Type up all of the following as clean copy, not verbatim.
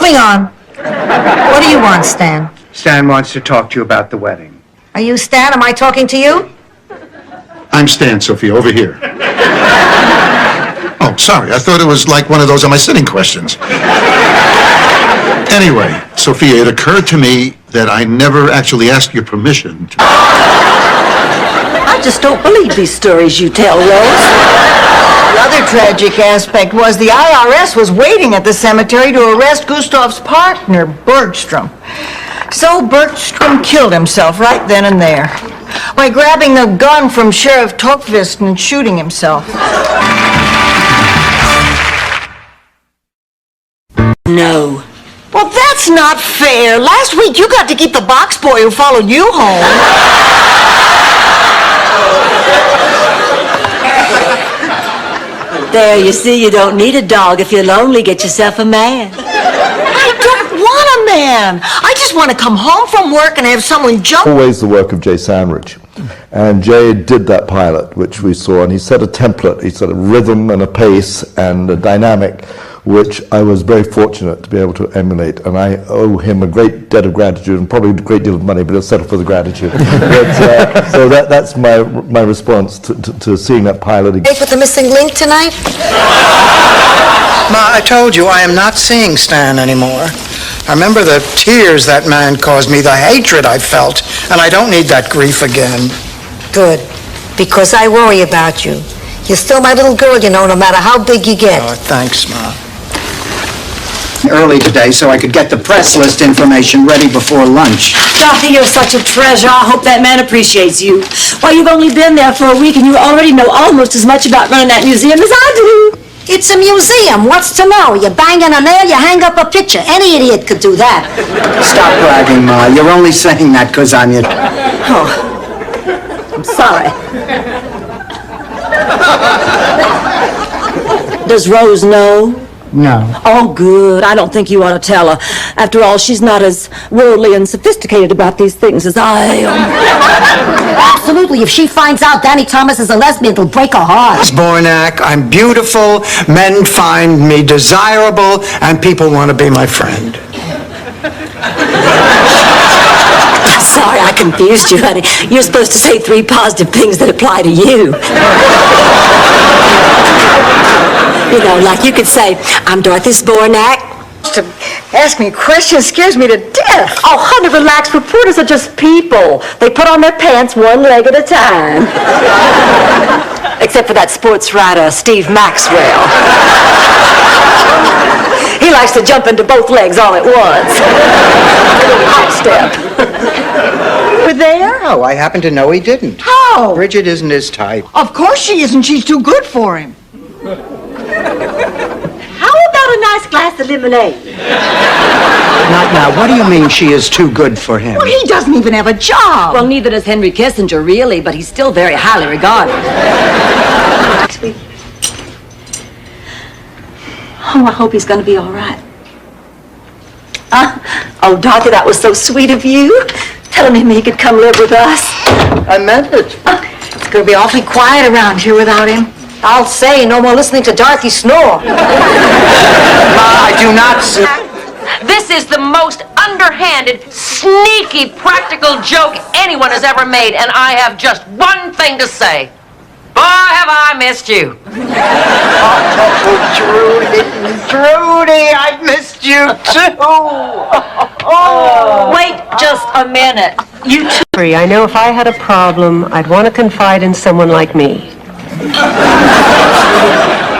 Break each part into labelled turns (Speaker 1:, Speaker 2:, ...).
Speaker 1: Swing on. What do you want, Stan?
Speaker 2: Stan wants to talk to you about the wedding.
Speaker 1: Are you Stan? Am I talking to you?
Speaker 3: I'm Stan, Sophia, over here. Oh, sorry. I thought it was like one of those Am I sitting questions. Anyway, Sophia, it occurred to me that I never actually asked your permission to...
Speaker 4: I just don't believe these stories you tell, Rose.
Speaker 5: The other tragic aspect was the IRS was waiting at the cemetery to arrest Gustav's partner, Bergstrom. So Bergstrom killed himself right then and there by grabbing the gun from Sheriff Tokvist and shooting himself.
Speaker 4: No.
Speaker 5: Well, that's not fair. Last week you got to keep the box boy who followed you home.
Speaker 4: There, you see, you don't need a dog. If you're lonely, get yourself a man.
Speaker 5: I don't want a man. I just want to come home from work and have someone jump.
Speaker 6: Always the work of Jay Sandridge. And Jay did that pilot, which we saw, and he set a template. He set a rhythm and a pace and a dynamic, which I was very fortunate to be able to emulate. And I owe him a great debt of gratitude, and probably a great deal of money, but I'll settle for the gratitude. So that's my response to seeing that pilot again.
Speaker 1: Date with the missing link tonight?
Speaker 2: Ma, I told you I am not seeing Stan anymore. I remember the tears that man caused me, the hatred I felt, and I don't need that grief again.
Speaker 1: Good. Because I worry about you. You're still my little girl, you know, no matter how big you get.
Speaker 2: Oh, thanks, Ma. Early today so I could get the press list information ready before lunch.
Speaker 4: Dorothy, you're such a treasure. I hope that man appreciates you. Why, you've only been there for a week and you already know almost as much about running that museum as I do.
Speaker 1: It's a museum. What's to know? You bang in a nail, you hang up a picture. Any idiot could do that.
Speaker 2: Stop bragging, Ma. You're only saying that because I'm your...
Speaker 4: Oh, I'm sorry. Does Rose know?
Speaker 2: No.
Speaker 4: Oh, good. I don't think you ought to tell her. After all, she's not as worldly and sophisticated about these things as I am.
Speaker 1: Absolutely. If she finds out Danny Thomas is a lesbian, it'll break her heart.
Speaker 2: Zbornak, I'm beautiful, men find me desirable, and people want to be my friend.
Speaker 4: Sorry, I confused you, honey. You're supposed to say 3 positive things that apply to you. You know, like you could say, I'm Dorothy Zbornak.
Speaker 5: To ask me questions scares me to death.
Speaker 4: Oh, honey, relax. Reporters are just people. They put on their pants one leg at a time. Except for that sports writer, Steve Maxwell. He likes to jump into both legs all at once. Hop step.
Speaker 5: Were there?
Speaker 2: Oh, I happen to know he didn't.
Speaker 5: How?
Speaker 2: Bridget isn't his type.
Speaker 5: Of course she isn't. She's too good for him.
Speaker 4: How about a nice glass of lemonade?
Speaker 2: Not now. What do you mean she is too good for him?
Speaker 5: Well, he doesn't even have a job.
Speaker 4: Well, neither does Henry Kissinger, really, but he's still very highly regarded. Oh, I hope he's going to be all right. Oh, Dorothy, that was so sweet of you. Telling him he could come live with us.
Speaker 2: I meant it.
Speaker 1: It's going to be awfully quiet around here without him. I'll say, no more listening to Dorothy snore.
Speaker 2: Ma, I do not...
Speaker 7: This is the most underhanded, sneaky, practical joke anyone has ever made, and I have just one thing to say. Boy, have I missed you.
Speaker 2: Oh, Trudy, I've missed you too.
Speaker 7: Wait just a minute.
Speaker 8: You too. I know if I had a problem, I'd want to confide in someone like me.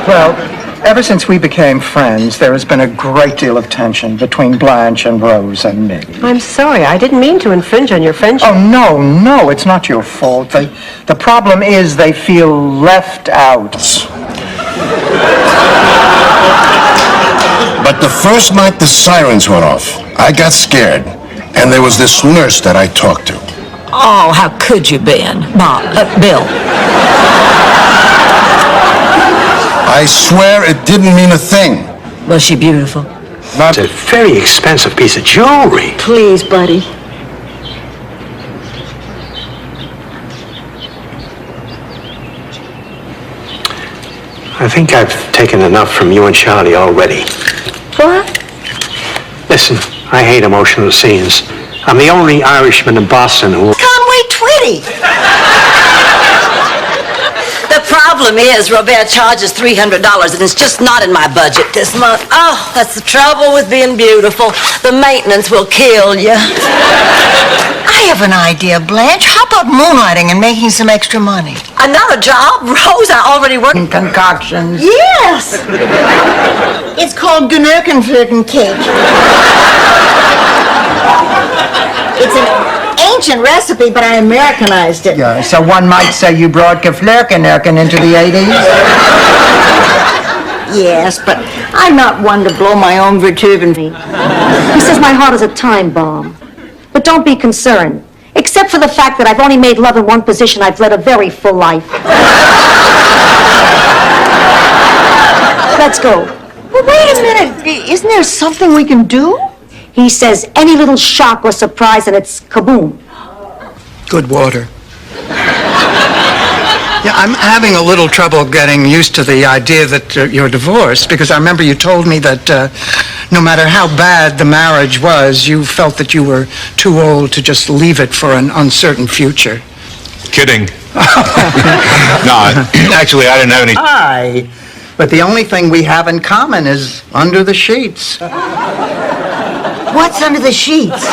Speaker 2: Well, ever since we became friends, there has been a great deal of tension between Blanche and Rose and me.
Speaker 8: I'm sorry, I didn't mean to infringe on your friendship.
Speaker 2: Oh, no, it's not your fault. The problem is they feel left out.
Speaker 3: But the first night the sirens went off, I got scared. And there was this nurse that I talked to.
Speaker 4: Oh, how could you, Ben? Bill.
Speaker 3: I swear it didn't mean a thing.
Speaker 4: Was she beautiful?
Speaker 9: It's a very expensive piece of jewelry.
Speaker 4: Please, buddy.
Speaker 9: I think I've taken enough from you and Charlie already.
Speaker 4: What?
Speaker 9: Listen, I hate emotional scenes. I'm the only Irishman in Boston who...
Speaker 5: Conway Twitty!
Speaker 4: The problem is Robert charges $300 and it's just not in my budget this month. Oh, that's the trouble with being beautiful. The maintenance will kill you.
Speaker 5: I have an idea, Blanche. How about moonlighting and making some extra money?
Speaker 4: Another job? Rose, I already work...
Speaker 5: Concoctions. Yes! It's called Gnurkenflirten cake. It's an ancient recipe, but I Americanized it.
Speaker 2: Yeah, so one might say you brought Geflirkenurken into the 80s?
Speaker 5: Yes, but I'm not one to blow my own vertebrin.
Speaker 1: He says my heart is a time bomb. But don't be concerned. Except for the fact that I've only made love in one position, I've led a very full life. Let's go.
Speaker 5: Well, wait a minute. Isn't there something we can do?
Speaker 1: He says any little shock or surprise and it's kaboom.
Speaker 2: Good water. Yeah, I'm having a little trouble getting used to the idea that you're divorced, because I remember you told me that no matter how bad the marriage was, you felt that you were too old to just leave it for an uncertain future.
Speaker 10: Kidding. No, actually, I didn't have any...
Speaker 2: Aye, but the only thing we have in common is under the sheets.
Speaker 5: What's under the sheets?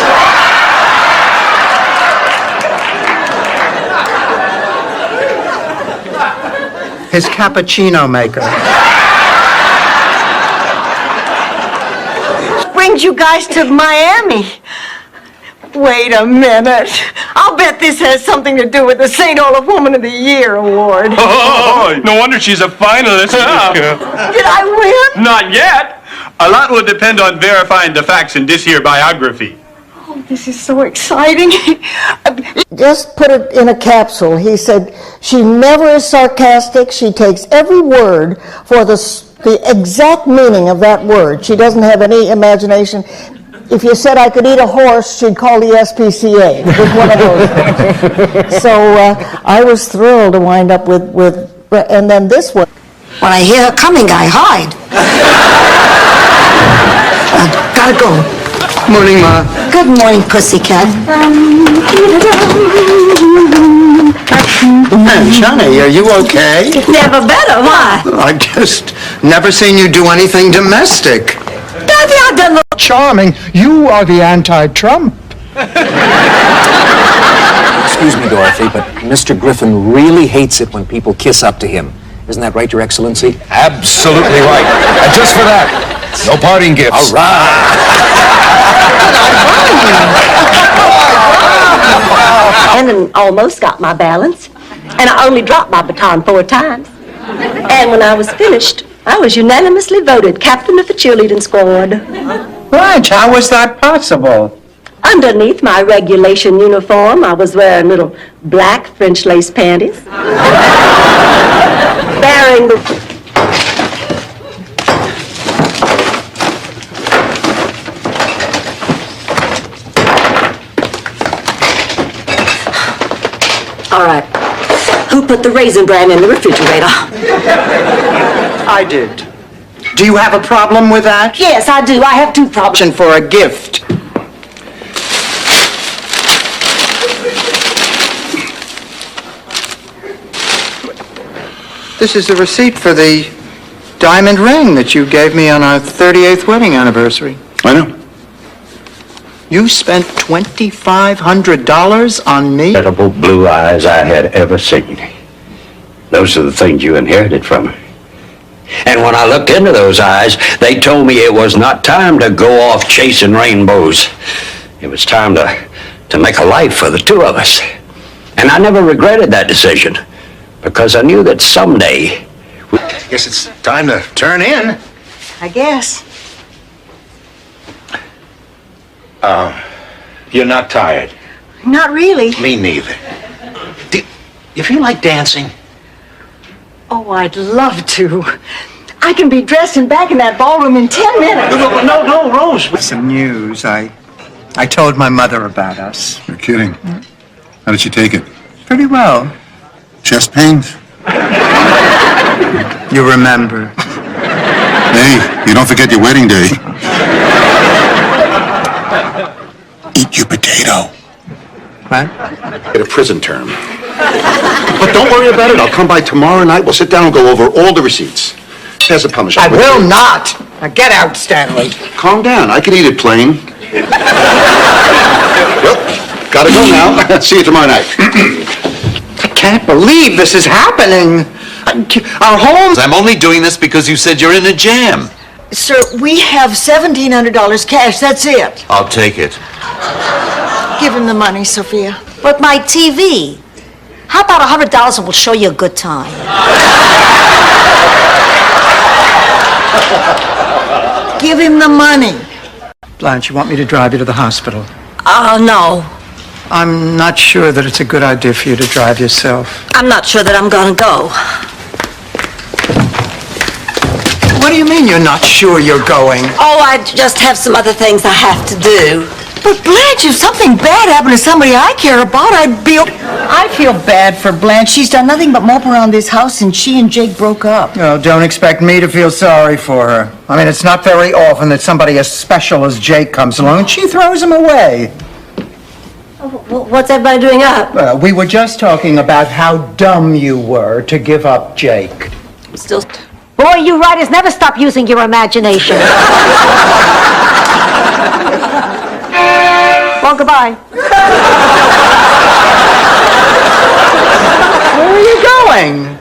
Speaker 2: His cappuccino maker.
Speaker 5: Brings you guys to Miami. Wait a minute. I'll bet this has something to do with the St. Olaf Woman of the Year award.
Speaker 10: Oh, no wonder she's a finalist.
Speaker 5: Did I win?
Speaker 10: Not yet. A lot will depend on verifying the facts in this here biography.
Speaker 5: Oh, this is so exciting.
Speaker 11: Just put it in a capsule. He said, she never is sarcastic. She takes every word for the exact meaning of that word. She doesn't have any imagination. If you said I could eat a horse, she'd call the SPCA. It was one of those things. So I was thrilled to wind up with and then this one.
Speaker 1: When I hear her coming, I hide. Gotta go.
Speaker 2: Morning, Ma.
Speaker 1: Good morning, pussycat.
Speaker 2: Hey, Johnny, are you okay?
Speaker 4: Never better, why?
Speaker 2: I've just never seen you do anything domestic.
Speaker 4: Daddy, I've done...
Speaker 2: Charming. You are the anti-Trump.
Speaker 12: Excuse me, Dorothy, but Mr. Griffin really hates it when people kiss up to him. Isn't that right, Your Excellency?
Speaker 3: Absolutely right. And just for that, no parting gifts.
Speaker 12: All right.
Speaker 4: And almost got my balance. And I only dropped my baton 4 times. And when I was finished, I was unanimously voted captain of the cheerleading squad.
Speaker 2: Blanche, how was that possible?
Speaker 4: Underneath my regulation uniform, I was wearing little black French lace panties. Bearing the... All right. Who put the Raisin Bran in the refrigerator?
Speaker 2: I did. Do you have a problem with that?
Speaker 4: Yes, I do. I have 2 problems.
Speaker 2: And for a gift. This is the receipt for the diamond ring that you gave me on our 38th wedding anniversary.
Speaker 3: I know.
Speaker 2: You spent $2,500 on me?
Speaker 9: Incredible blue eyes I had ever seen. Those are the things you inherited from her. And when I looked into those eyes, they told me it was not time to go off chasing rainbows. It was time to make a life for the 2 of us. And I never regretted that decision, because I knew that someday...
Speaker 3: I guess it's time to turn in.
Speaker 5: I guess.
Speaker 9: You're not tired?
Speaker 5: Not really.
Speaker 9: Me neither. Do you feel like dancing?
Speaker 5: Oh, I'd love to. I can be dressed and back in that ballroom in 10 minutes.
Speaker 9: No, Rose.
Speaker 2: Some news. I told my mother about us.
Speaker 3: You're kidding. How did she take it?
Speaker 2: Pretty well.
Speaker 3: Chest pains?
Speaker 2: You remember.
Speaker 3: Hey, you don't forget your wedding day. Eat your potato.
Speaker 2: What?
Speaker 13: Get a prison term. But don't worry about it. I'll come by tomorrow night. We'll sit down and go over all the receipts. There's a pumice.
Speaker 2: I will not. Now get out, Stanley.
Speaker 13: Calm down. I can eat it plain. Well, gotta go now. See you tomorrow night.
Speaker 2: I can't believe this is happening. Our home...
Speaker 10: I'm only doing this because you said you're in a jam.
Speaker 5: Sir, we have $1,700 cash, that's it.
Speaker 10: I'll take it.
Speaker 5: Give him the money, Sophia.
Speaker 1: But my TV. How about $100 and we'll show you a good time?
Speaker 5: Give him the money.
Speaker 2: Blanche, you want me to drive you to the hospital?
Speaker 4: No.
Speaker 2: I'm not sure that it's a good idea for you to drive yourself.
Speaker 4: I'm not sure that I'm gonna go.
Speaker 2: What do you mean you're not sure you're going?
Speaker 4: Oh, I just have some other things I have to do.
Speaker 5: But Blanche, if something bad happened to somebody I care about, I feel bad for Blanche. She's done nothing but mope around this house since she and Jake broke up.
Speaker 2: Oh, don't expect me to feel sorry for her. I mean, it's not very often that somebody as special as Jake comes along and she throws him away.
Speaker 4: What's everybody doing up?
Speaker 2: Well, we were just talking about how dumb you were to give up Jake.
Speaker 4: Still...
Speaker 1: Boy, you writers never stop using your imagination. Well, goodbye.
Speaker 2: Where are you going?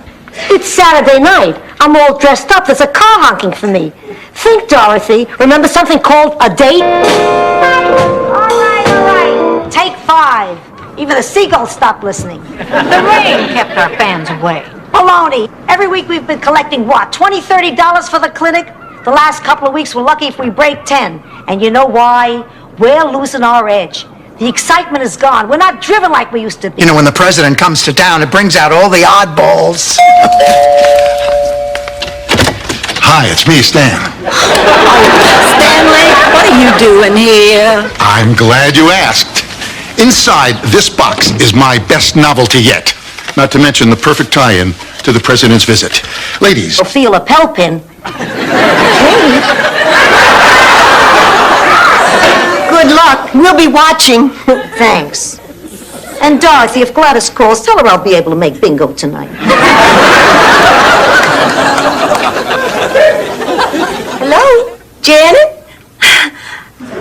Speaker 1: It's Saturday night. I'm all dressed up. There's a car honking for me. Think, Dorothy. Remember something called a date? All right. Take 5. Even the seagulls stopped listening. The rain kept our fans away. Baloney. Every week we've been collecting what? $20, $30 for the clinic? The last couple of weeks we're lucky if we break 10. And you know why? We're losing our edge. The excitement is gone. We're not driven like we used to be.
Speaker 2: You know, when the president comes to town, it brings out all the oddballs.
Speaker 3: Hi, it's me, Stan.
Speaker 4: Stanley, what are you doing here?
Speaker 13: I'm glad you asked. Inside this box is my best novelty yet. Not to mention the perfect tie-in to the president's visit. Ladies.
Speaker 1: Feel a Pelpin.
Speaker 5: Good luck. We'll be watching.
Speaker 1: Thanks. And Dorothy, if Gladys calls, tell her I'll be able to make bingo tonight.
Speaker 4: Hello, Janet?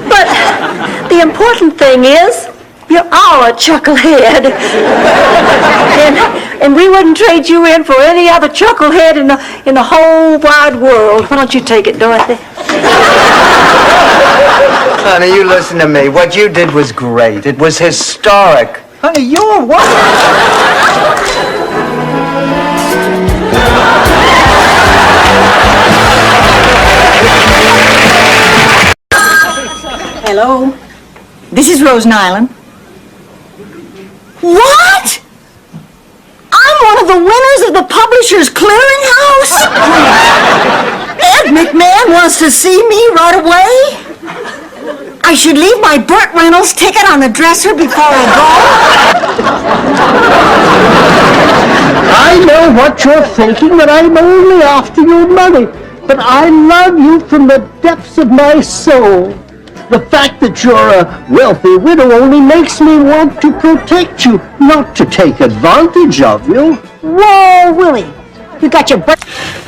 Speaker 4: But the important thing is, you're our chucklehead. and we wouldn't trade you in for any other chucklehead in the whole wide world. Why don't you take it, Dorothy?
Speaker 2: Honey, you listen to me. What you did was great. It was historic. Honey, you're what?
Speaker 5: Hello. This is Rose Nyland. What? I'm one of the winners of the Publishers Clearinghouse? Ed McMahon wants to see me right away? I should leave my Burt Reynolds ticket on the dresser before I go?
Speaker 14: I know what you're thinking, that I'm only after your money. But I love you from the depths of my soul. The fact that you're a wealthy widow only makes me want to protect you, not to take advantage of you.
Speaker 1: Whoa, Willie. You got your butt...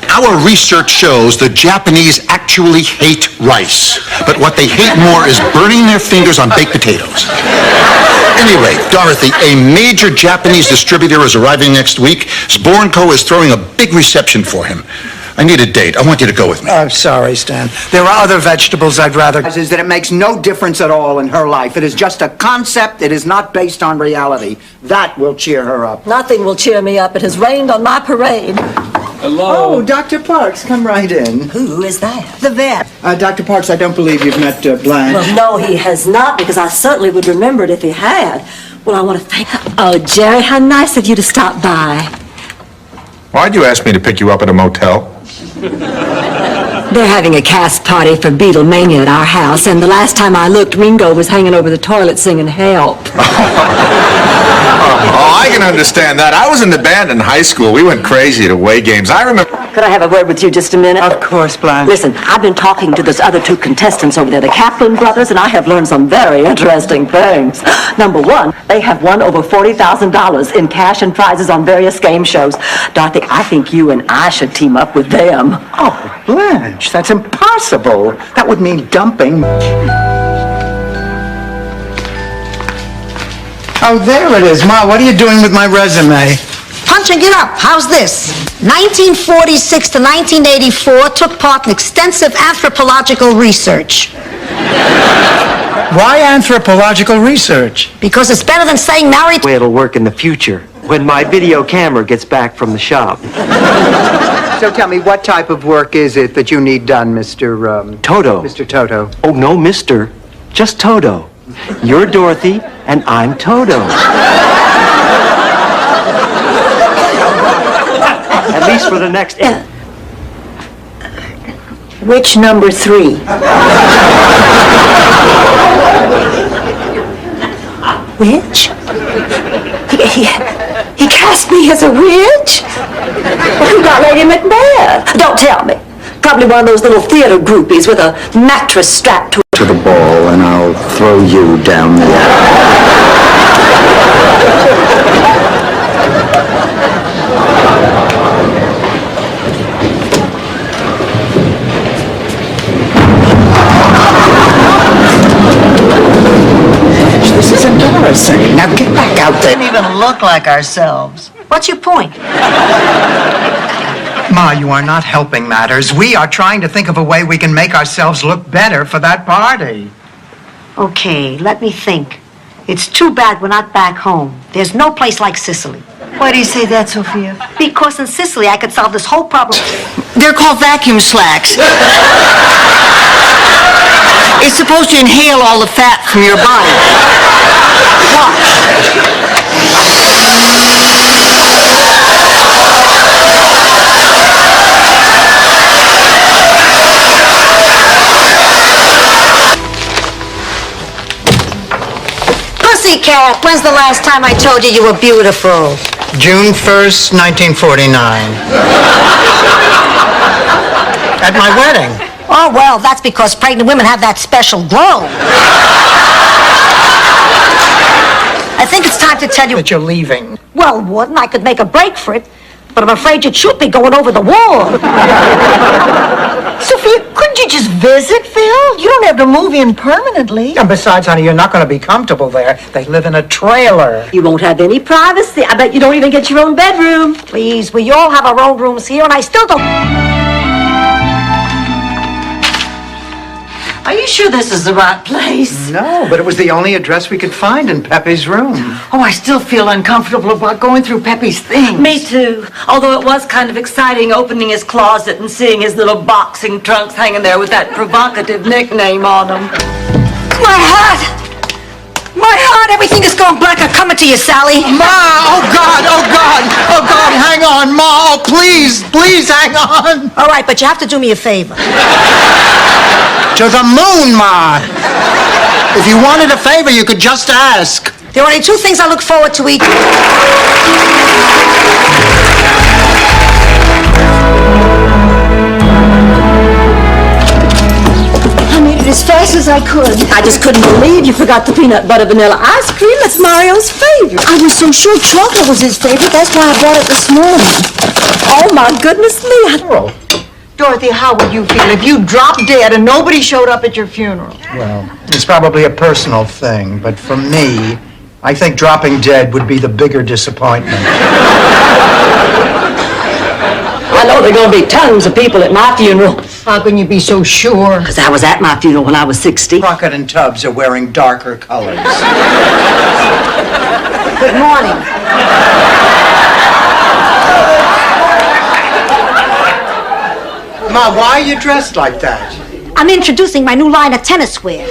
Speaker 13: Our research shows the Japanese actually hate rice. But what they hate more is burning their fingers on baked potatoes. Anyway, Dorothy, a major Japanese distributor is arriving next week. Sborn Co. is throwing a big reception for him. I need a date. I want you to go with me.
Speaker 2: I'm sorry, Stan. There are other vegetables I'd rather... ...is that it makes no difference at all in her life. It is just a concept. It is not based on reality. That will cheer her up.
Speaker 4: Nothing will cheer me up. It has rained on my parade.
Speaker 2: Hello. Oh, Dr. Parks, come right in.
Speaker 4: Who is that?
Speaker 5: The vet.
Speaker 2: Dr. Parks, I don't believe you've met Blanche.
Speaker 4: Well, no, he has not, because I certainly would remember it if he had. Well, I want to thank... Oh, Jerry, how nice of you to stop by.
Speaker 10: Why'd you ask me to pick you up at a motel?
Speaker 4: They're having a cast party for Beatlemania at our house, and the last time I looked, Ringo was hanging over the toilet singing Help.
Speaker 10: Oh, I I can understand that. I was in the band in high school. We went crazy at away games. I remember...
Speaker 4: Could I have a word with you just a minute?
Speaker 2: Of course, Blanche.
Speaker 4: Listen, I've been talking to those other two contestants over there, the Kaplan brothers, and I have learned some very interesting things. Number one, they have won over $40,000 in cash and prizes on various game shows. Dorothy, I think you and I should team up with them.
Speaker 2: Oh, Blanche, that's impossible. That would mean dumping. Oh, there it is. Ma, what are you doing with my resume?
Speaker 1: Punching it up. How's this? 1946 to 1984, took part in extensive anthropological research.
Speaker 2: Why anthropological research?
Speaker 1: Because it's better than saying married.
Speaker 15: Way it'll work in the future when my video camera gets back from the shop.
Speaker 2: So tell me, what type of work is it that you need done, Mr.
Speaker 15: Toto.
Speaker 2: Mr. Toto?
Speaker 15: Oh, no, Mr. Just Toto. You're Dorothy, and I'm Toto. At least for the next...
Speaker 4: Which number 3? Which? He cast me as a witch? Well, who got Lady Macbeth? Don't tell me. Probably one of those little theater groupies with a mattress strapped to
Speaker 9: the ball, and I'll throw you down the
Speaker 2: This is embarrassing. Now get back out there.
Speaker 5: We don't even look like ourselves.
Speaker 1: What's your point?
Speaker 2: Ma, you are not helping matters. We are trying to think of a way we can make ourselves look better for that party.
Speaker 1: Okay, let me think. It's too bad we're not back home. There's no place like Sicily.
Speaker 5: Why do you say that, Sophia?
Speaker 1: Because in Sicily, I could solve this whole problem.
Speaker 5: They're called vacuum slacks. It's supposed to inhale all the fat from your body. Watch.
Speaker 1: Pussycat, when's the last time I told you you were beautiful?
Speaker 2: June 1st, 1949. At my wedding.
Speaker 1: Oh, well, that's because pregnant women have that special glow. I think it's time to tell you...
Speaker 2: That you're leaving.
Speaker 1: Well, Warden, I could make a break for it, but I'm afraid you'd shoot me going over the wall.
Speaker 5: Sophia, couldn't you just visit, Phil? You don't have to move in permanently.
Speaker 2: And besides, honey, you're not going to be comfortable there. They live in a trailer.
Speaker 4: You won't have any privacy. I bet you don't even get your own bedroom.
Speaker 1: Please, we all have our own rooms here, and I still don't...
Speaker 5: Are you sure this is the right place?
Speaker 2: No, but it was the only address we could find in Pepe's room.
Speaker 5: Oh, I still feel uncomfortable about going through Pepe's things.
Speaker 4: Me too. Although it was kind of exciting opening his closet and seeing his little boxing trunks hanging there with that provocative nickname on them.
Speaker 1: My heart! My heart! Everything is going black. I'm coming to you, Sally.
Speaker 2: Ma! Oh, God! Oh, God! Oh, God! Hang on, Ma! Oh, please! Please hang on!
Speaker 1: All right, but you have to do me a favor.
Speaker 2: To the moon, Ma! If you wanted a favor, you could just ask.
Speaker 1: There are only two things I look forward to eating.
Speaker 4: I made it as fast as I could. I just couldn't believe you forgot the peanut butter vanilla ice cream. That's Mario's favorite.
Speaker 11: I was so sure chocolate was his favorite. That's why I brought it this morning.
Speaker 4: Oh, my goodness me.
Speaker 5: Dorothy, how would you feel if you dropped dead and nobody showed up at your funeral?
Speaker 2: Well, it's probably a personal thing, but for me, I think dropping dead would be the bigger disappointment.
Speaker 4: I know there are going to be tons of people at my funeral.
Speaker 5: How can you be so sure?
Speaker 4: Because I was at my funeral when I was 60.
Speaker 2: Crockett and Tubbs are wearing darker colors.
Speaker 1: Good morning.
Speaker 2: Ma, why are you dressed like that?
Speaker 1: I'm introducing my new line of tennis wear.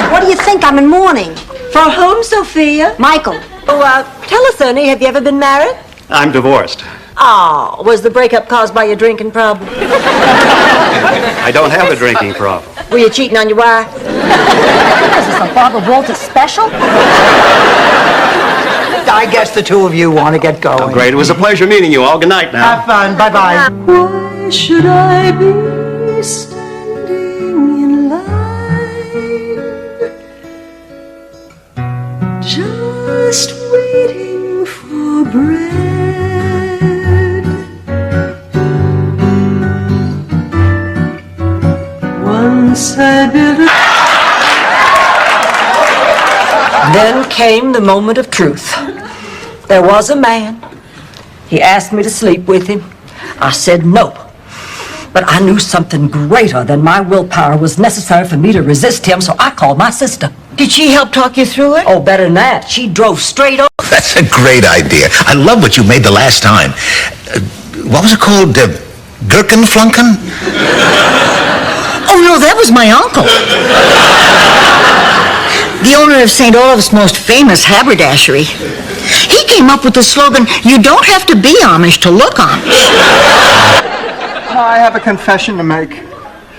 Speaker 1: What do you think? I'm in mourning.
Speaker 4: For whom, Sophia?
Speaker 1: Michael.
Speaker 4: Oh, tell us, Ernie, have you ever been married?
Speaker 10: I'm divorced.
Speaker 4: Oh, was the breakup caused by your drinking problem?
Speaker 10: I don't have a drinking problem.
Speaker 4: Were you cheating on your wife?
Speaker 1: Is this a Barbara Walters special?
Speaker 2: I guess the two of you want to get going.
Speaker 15: Oh, great. It was a pleasure meeting you all. Good night now.
Speaker 2: Have fun. Bye-bye.
Speaker 4: Why should I be standing in line, just waiting for bread? Once I built a...
Speaker 5: Then came the moment of truth. There was a man. He asked me to sleep with him. I said no. But I knew something greater than my willpower was necessary for me to resist him, so I called my sister. Did she help talk you through it? Oh, better than that. She drove straight over.
Speaker 16: That's a great idea. I love what you made the last time. What was it called? Gherkinflunken?
Speaker 5: Oh, no, that was my uncle. The owner of St. Olave's most famous haberdashery. He came up with the slogan, "You don't have to be Amish to look Amish."
Speaker 2: I have a confession to make.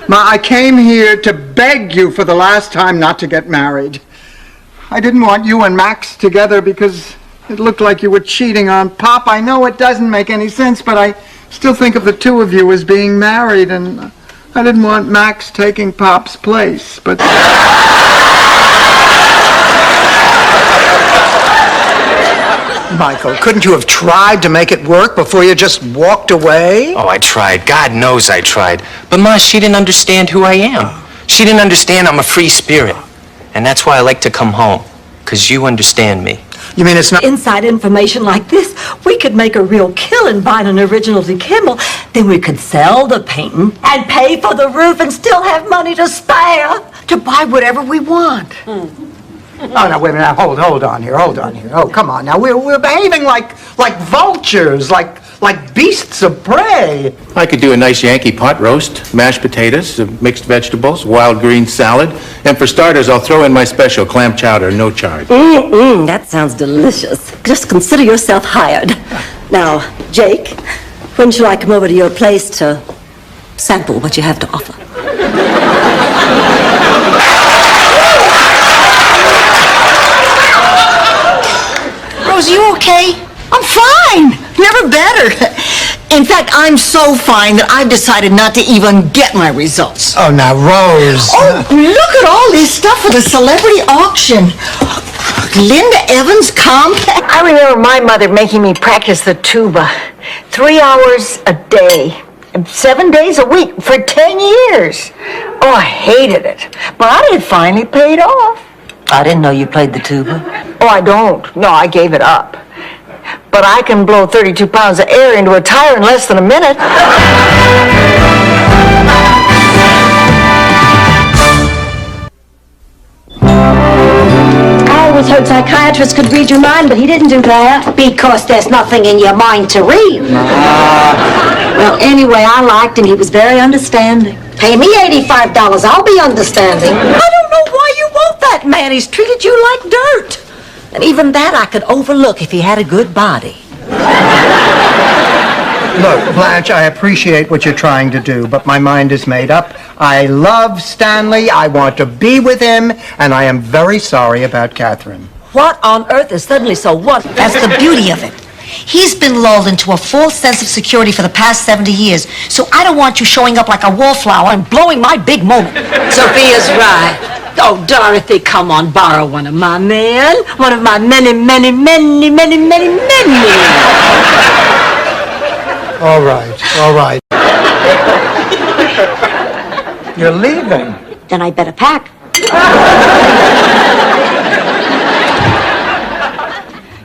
Speaker 2: Ma, I came here to beg you for the last time not to get married. I didn't want you and Max together because it looked like you were cheating on Pop. I know it doesn't make any sense, but I still think of the two of you as being married, and I didn't want Max taking Pop's place, but... Michael, couldn't you have tried to make it work before you just walked away?
Speaker 12: Oh, I tried. God knows I tried. But Ma, she didn't understand who I am. She didn't understand I'm a free spirit. And that's why I like to come home. Because you understand me.
Speaker 2: You mean it's not...
Speaker 4: Inside information like this, we could make a real killing buying an original De Kimmel. Then we could sell the painting and pay for the roof and still have money to spare to buy whatever we want.
Speaker 2: Oh, now, wait a minute. Hold on here. Oh, come on. Now, we're behaving like vultures, like beasts of prey.
Speaker 10: I could do a nice Yankee pot roast, mashed potatoes, mixed vegetables, wild green salad, and for starters, I'll throw in my special clam chowder, no charge.
Speaker 4: That sounds delicious. Just consider yourself hired. Now, Jake, when shall I come over to your place to sample what you have to offer?
Speaker 5: Rose, you okay? I'm fine. Never better. In fact, I'm so fine that I've decided not to even get my results.
Speaker 2: Oh, now, Rose.
Speaker 5: Oh, look at all this stuff for the celebrity auction. Linda Evans compact. I remember my mother making me practice the tuba 3 hours a day, 7 days a week for 10 years. Oh, I hated it. But it finally paid off.
Speaker 4: I didn't know you played the tuba.
Speaker 5: Oh, I don't. No, I gave it up. But I can blow 32 pounds of air into a tire in less than a minute.
Speaker 1: I always heard psychiatrists could read your mind, but he didn't do that. Because there's nothing in your mind to read.
Speaker 4: Well, anyway, I liked him. He was very understanding.
Speaker 1: Pay me $85, I'll be understanding.
Speaker 4: I don't know why you want that man. He's treated you like dirt. And even that I could overlook if he had a good body.
Speaker 2: Look, Blanche, I appreciate what you're trying to do, but my mind is made up. I love Stanley, I want to be with him, and I am very sorry about Catherine.
Speaker 4: What on earth is suddenly so what?
Speaker 1: That's the beauty of it. He's been lulled into a false sense of security for the past 70 years, so I don't want you showing up like a wallflower and blowing my big moment.
Speaker 4: Sophia's right. Oh, Dorothy, come on, borrow one of my men. One of my many.
Speaker 2: All right. You're leaving.
Speaker 1: Then I better pack.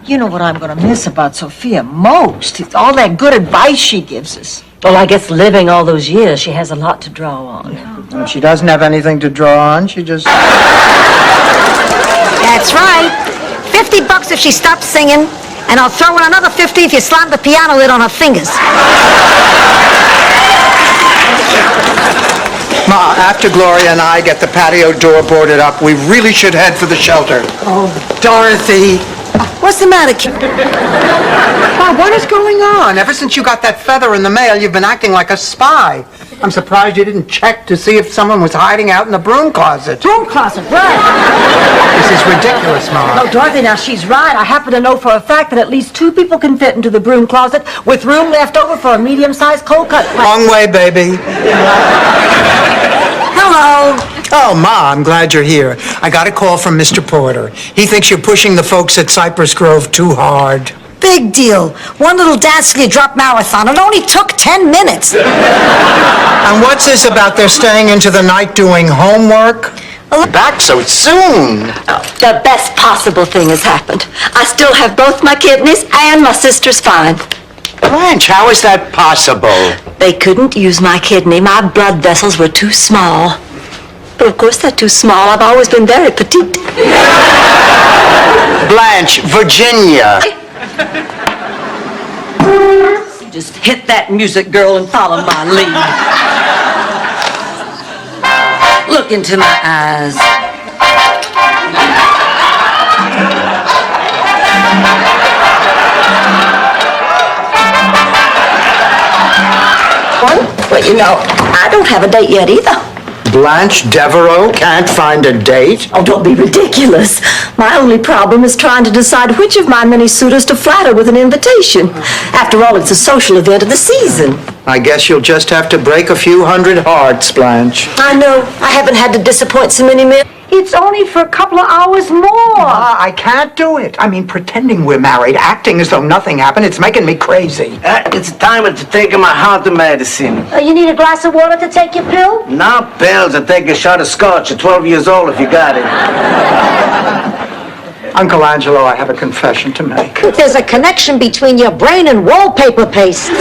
Speaker 5: You know what I'm going to miss about Sophia most? It's all that good advice she gives us.
Speaker 4: Well, I guess living all those years, she has a lot to draw on.
Speaker 2: And she doesn't have anything to draw on, she just...
Speaker 1: That's right. $50 if she stops singing, and I'll throw in another 50 if you slam the piano lid on her fingers.
Speaker 2: Ma, after Gloria and I get the patio door boarded up, we really should head for the shelter.
Speaker 5: Oh,
Speaker 2: Dorothy.
Speaker 5: what's the matter, kid?
Speaker 2: Ma, what is going on? Ever since you got that feather in the mail, you've been acting like a spy. I'm surprised you didn't check to see if someone was hiding out in the broom closet.
Speaker 1: Broom closet, right.
Speaker 2: This is ridiculous, Mom.
Speaker 1: No, Dorothy, now she's right. I happen to know for a fact that at least 2 people can fit into the broom closet with room left over for a medium-sized cold cut.
Speaker 2: Long way, baby.
Speaker 1: Hello.
Speaker 2: Oh, Ma, I'm glad you're here. I got a call from Mr. Porter. He thinks you're pushing the folks at Cypress Grove too hard.
Speaker 1: Big deal. One little dance till you drop marathon. It only took 10 minutes.
Speaker 2: And what's this about their staying into the night doing homework? Back so soon.
Speaker 4: The best possible thing has happened. I still have both my kidneys and my sister's fine.
Speaker 9: Blanche, how is that possible?
Speaker 4: They couldn't use my kidney. My blood vessels were too small. But of course they're too small. I've always been very petite.
Speaker 9: Blanche, Virginia.
Speaker 4: Just hit that music, girl, and follow my lead. Look into my eyes. Well, you know, I don't have a date yet either.
Speaker 2: Blanche Devereaux can't find a date?
Speaker 4: Oh, don't be ridiculous. My only problem is trying to decide which of my many suitors to flatter with an invitation. After all, it's a social event of the season.
Speaker 2: I guess you'll just have to break a few hundred hearts, Blanche.
Speaker 1: I know. I haven't had to disappoint so many men. It's only for a couple of hours more.
Speaker 2: I can't do it. I mean, pretending we're married, acting as though nothing happened, it's making me crazy.
Speaker 15: It's time to take my heart medicine.
Speaker 1: You need a glass of water to take your pill?
Speaker 15: No pills. I take a shot of scotch at 12 years old if you got it.
Speaker 2: Uncle Angelo, I have a confession to make.
Speaker 1: There's a connection between your brain and wallpaper paste.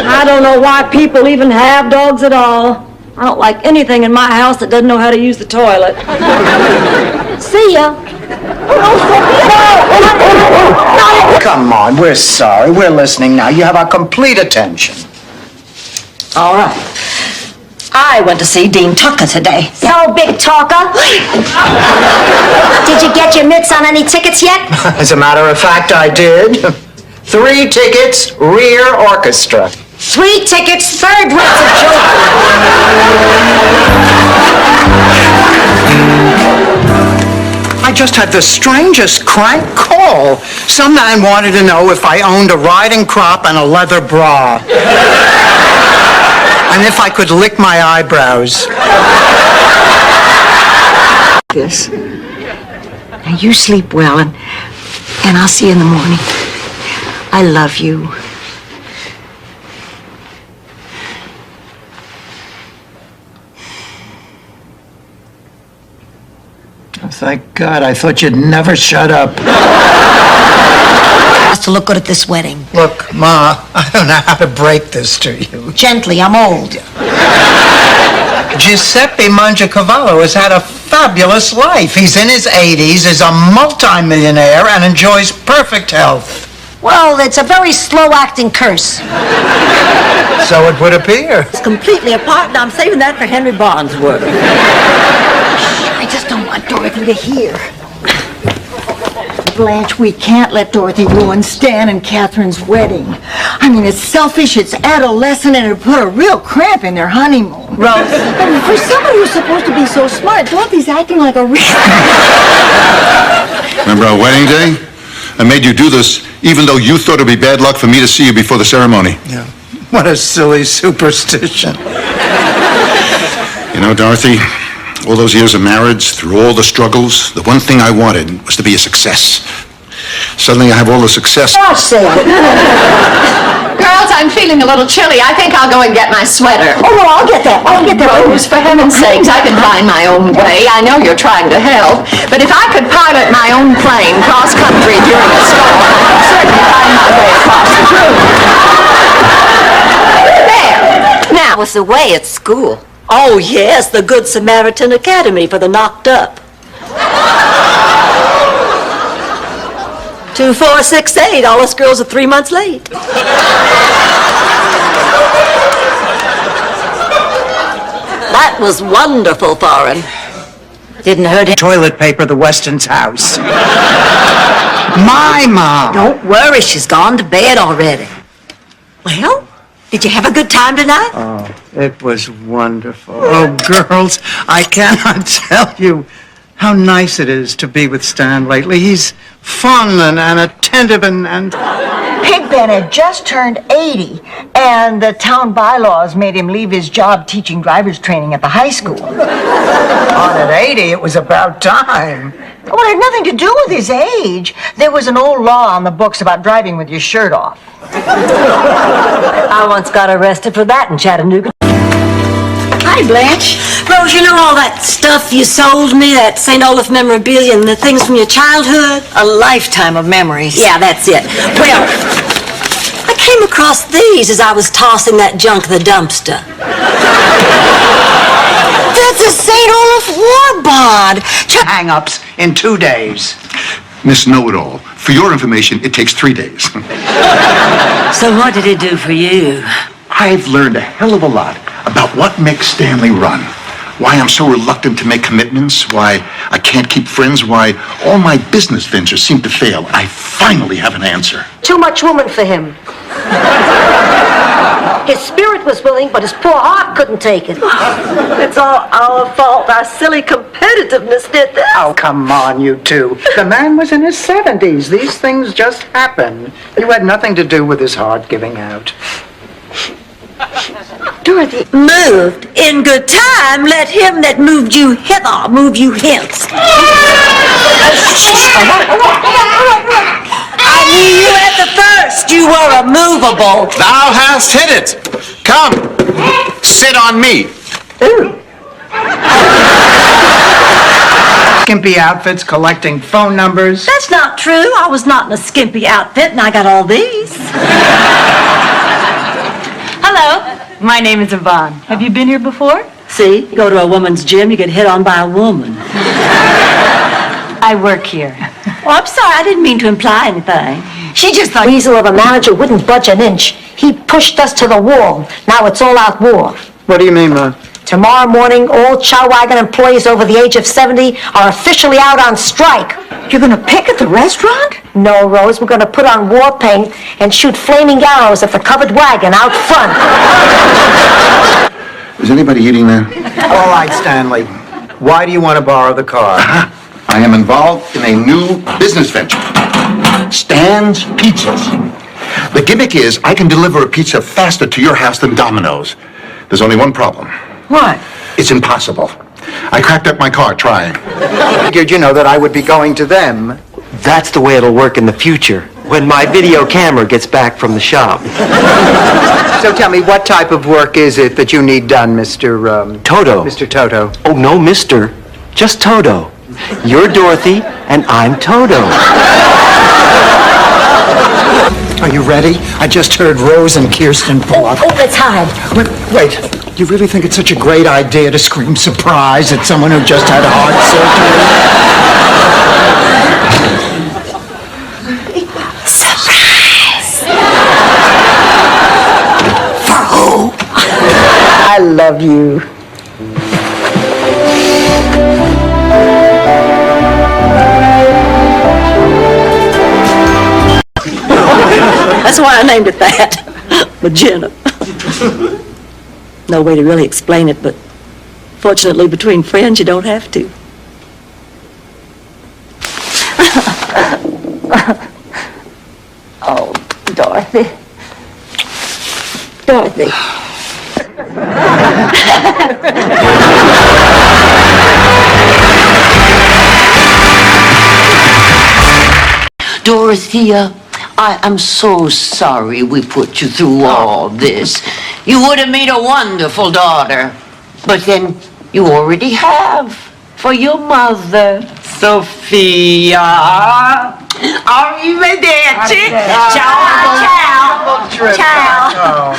Speaker 1: I don't know why people even have dogs at all. I don't like anything in my house that doesn't know how to use the toilet. See ya.
Speaker 2: Come on, we're sorry. We're listening now. You have our complete attention.
Speaker 4: All right. I went to see Dean Tucker today.
Speaker 1: Yo, big talker. Did you get your mitts on any tickets yet?
Speaker 2: As a matter of fact, I did. 3 tickets, rear orchestra.
Speaker 1: 3 tickets, third rate's a joke.
Speaker 2: I just had the strangest crank call. Some man wanted to know if I owned a riding crop and a leather bra. And if I could lick my eyebrows.
Speaker 5: This. Now you sleep well, and I'll see you in the morning. I love you.
Speaker 2: Oh, thank God, I thought you'd never shut up.
Speaker 1: Has to look good at this wedding.
Speaker 2: Look, Ma, I don't know how to break this to you.
Speaker 1: Gently, I'm old.
Speaker 2: Giuseppe Mangiacavallo has had a fabulous life. He's in his 80s, is a multimillionaire, and enjoys perfect health.
Speaker 1: Well, it's a very slow-acting curse.
Speaker 2: So it would appear.
Speaker 4: It's completely apart, and I'm saving that for Henry Barnesworth.
Speaker 5: I just don't want Dorothy to hear. Blanche, we can't let Dorothy ruin Stan and Catherine's wedding. I mean, it's selfish, it's adolescent, and it'll put a real cramp in their honeymoon.
Speaker 4: Rose.
Speaker 5: I mean, for somebody who's supposed to be so smart, Dorothy's acting like a real...
Speaker 13: Remember our wedding day? I made you do this even though you thought it would be bad luck for me to see you before the ceremony.
Speaker 2: Yeah. What a silly superstition.
Speaker 13: You know, Dorothy, all those years of marriage, through all the struggles, the one thing I wanted was to be a success. Suddenly I have all the success.
Speaker 1: Gosh, Sam.
Speaker 7: Girls, I'm feeling a little chilly. I think I'll go and get my sweater.
Speaker 1: Oh, no, I'll get that. I'll get that.
Speaker 7: Rose, for heaven's sakes, I can find my own way. I know you're trying to help, but if I could pilot my own plane cross-country during a storm, I could certainly find my way across the room. There.
Speaker 4: Now, was the way at school. Oh, yes, the Good Samaritan Academy for the knocked up. 2468, all us girls are 3 months late. That was wonderful, Foreign. Didn't hurt him.
Speaker 2: Toilet paper, the Weston's house. My mom.
Speaker 1: Don't worry, she's gone to bed already. Well, did you have a good time tonight?
Speaker 2: Oh, it was wonderful. Oh, girls, I cannot tell you how nice it is to be with Stan lately. He's fun and attentive and...
Speaker 5: Pigpen had just turned 80, and the town bylaws made him leave his job teaching driver's training at the high school.
Speaker 2: On at 80, it was about time.
Speaker 5: Well, it had nothing to do with his age. There was an old law on the books about driving with your shirt off.
Speaker 1: I once got arrested for that in Chattanooga. Hi, Blanche. Rose, you know all that stuff you sold me, that St. Olaf memorabilia and the things from your childhood?
Speaker 5: A lifetime of memories.
Speaker 1: Yeah, that's it. Well, I came across these as I was tossing that junk in the dumpster. That's a St. Olaf war bond.
Speaker 2: Hang-ups in 2 days.
Speaker 13: Miss Know-It-All, for your information, it takes 3 days.
Speaker 1: So what did it do for you?
Speaker 13: I've learned a hell of a lot about what makes Stanley run. Why I'm so reluctant to make commitments, why I can't keep friends, why all my business ventures seem to fail. I finally have an answer.
Speaker 1: Too much woman for him. His spirit was willing, but his poor heart couldn't take it. It's all our fault. Our silly competitiveness did this.
Speaker 2: Oh, come on, you two. The man was in his 70s. These things just happen. You had nothing to do with his heart giving out.
Speaker 1: Dorothy moved in good time. Let him that moved you hither move you hence. I knew you at the first. You were immovable.
Speaker 10: Thou hast hit it. Come, sit on me.
Speaker 2: Skimpy outfits collecting phone numbers.
Speaker 1: That's not true. I was not in a skimpy outfit, and I got all these.
Speaker 17: Hello, my name is Yvonne. Have you been here before?
Speaker 1: See, you go to a woman's gym, you get hit on by a woman.
Speaker 17: I work here.
Speaker 1: Oh, I'm sorry, I didn't mean to imply anything. She just thought... Weasel of a manager wouldn't budge an inch. He pushed us to the wall. Now it's all out war.
Speaker 2: What do you mean, Ma?
Speaker 1: Tomorrow morning, all Chow Wagon employees over the age of 70 are officially out on strike. You're going to pick at the restaurant? No, Rose. We're going to put on war paint and shoot flaming arrows at the covered wagon out front.
Speaker 13: Is anybody eating there?
Speaker 2: All right, Stanley. Why do you want to borrow the car?
Speaker 13: I am involved in a new business venture. Stan's Pizzas. The gimmick is I can deliver a pizza faster to your house than Domino's. There's only one problem.
Speaker 5: What?
Speaker 13: It's impossible. I cracked up my car trying.
Speaker 2: I figured, that I would be going to them.
Speaker 15: That's the way it'll work in the future, when my video camera gets back from the shop.
Speaker 2: So tell me, what type of work is it that you need done, Mr.
Speaker 15: Toto.
Speaker 2: Mr. Toto?
Speaker 15: Oh, no, mister. Just Toto. You're Dorothy, and I'm Toto.
Speaker 2: Are you ready? I just heard Rose and Kirsten pull up.
Speaker 1: Oh, let's hide.
Speaker 2: Wait, you really think it's such a great idea to scream surprise at someone who just had heart surgery?
Speaker 1: Surprise! For who?
Speaker 5: I love you.
Speaker 1: That's why I named it that. Magenta. No way to really explain it, but fortunately between friends you don't have to. Oh, Dorothy. Dorothy.
Speaker 18: Dorothea, I am so sorry we put you through all this. You would have made a wonderful daughter. But then you already have for your mother, Sophia. Arrivederci. Ciao, ciao. Ciao.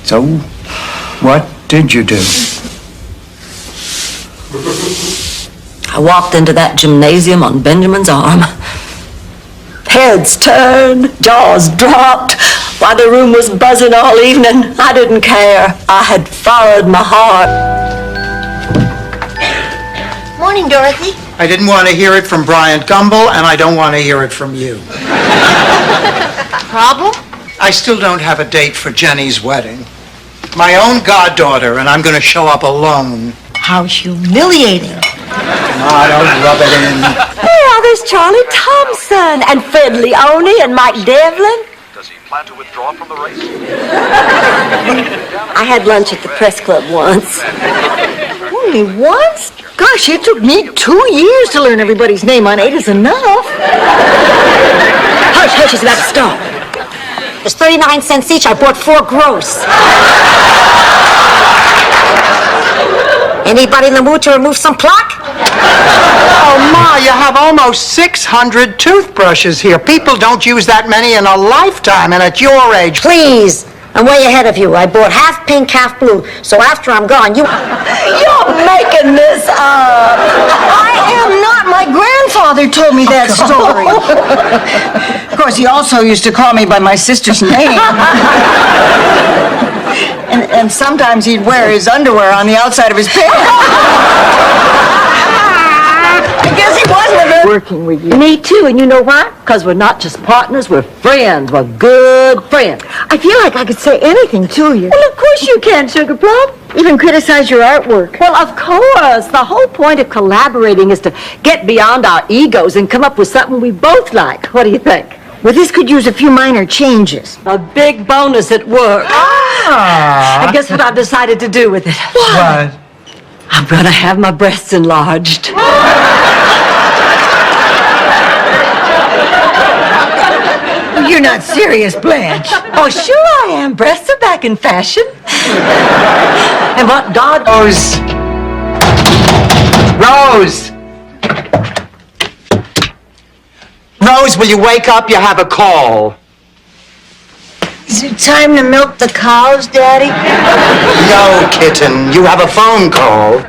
Speaker 2: So, what did you do?
Speaker 1: I walked into that gymnasium on Benjamin's arm. Heads turned, jaws dropped. While the room was buzzing all evening, I didn't care. I had followed my heart.
Speaker 11: Morning, Dorothy.
Speaker 2: I didn't want to hear it from Bryant Gumbel, and I don't want to hear it from you.
Speaker 5: Problem?
Speaker 2: I still don't have a date for Jenny's wedding. My own goddaughter, and I'm going to show up alone.
Speaker 5: How humiliating.
Speaker 2: I don't rub it in.
Speaker 1: Well, there's Charlie Thompson and Fred Leone and Mike Devlin.
Speaker 19: Does he plan to withdraw from the race?
Speaker 1: I had lunch at the press club once.
Speaker 5: Only once? Gosh, it took me 2 years to learn everybody's name on 8 is enough.
Speaker 1: Hush, hush, it's about to start. There's 39 cents each. I bought 4 gross. Anybody in the mood to remove some plaque?
Speaker 2: Oh, Ma, you have almost 600 toothbrushes here. People don't use that many in a lifetime, and at your age.
Speaker 1: Please. I'm way ahead of you. I bought half pink, half blue. So after I'm gone, You're making this up.
Speaker 5: I am not. My grandfather told me that story. Of course, he also used to call me by my sister's name. And sometimes he'd wear his underwear on the outside of his pants. I guess he wasn't
Speaker 4: Working with you.
Speaker 1: Me too, and you know why?
Speaker 4: Because we're not just partners, we're friends. We're good friends.
Speaker 5: I feel like I could say anything to you.
Speaker 4: Well, of course you can, Sugar Plum.
Speaker 5: Even criticize your artwork.
Speaker 4: Well, of course. The whole point of collaborating is to get beyond our egos and come up with something we both like. What do you think?
Speaker 5: Well, this could use a few minor changes.
Speaker 4: A big bonus at work. And guess what I've decided to do with it?
Speaker 2: What?
Speaker 4: I'm going to have my breasts enlarged.
Speaker 5: You're not serious, Blanche.
Speaker 4: Oh, sure I am. Breasts are back in fashion. And what God...
Speaker 2: Rose! Rose! Rose, will you wake up? You have a call.
Speaker 5: Is it time to milk the cows, Daddy?
Speaker 2: No, kitten. You have a phone call.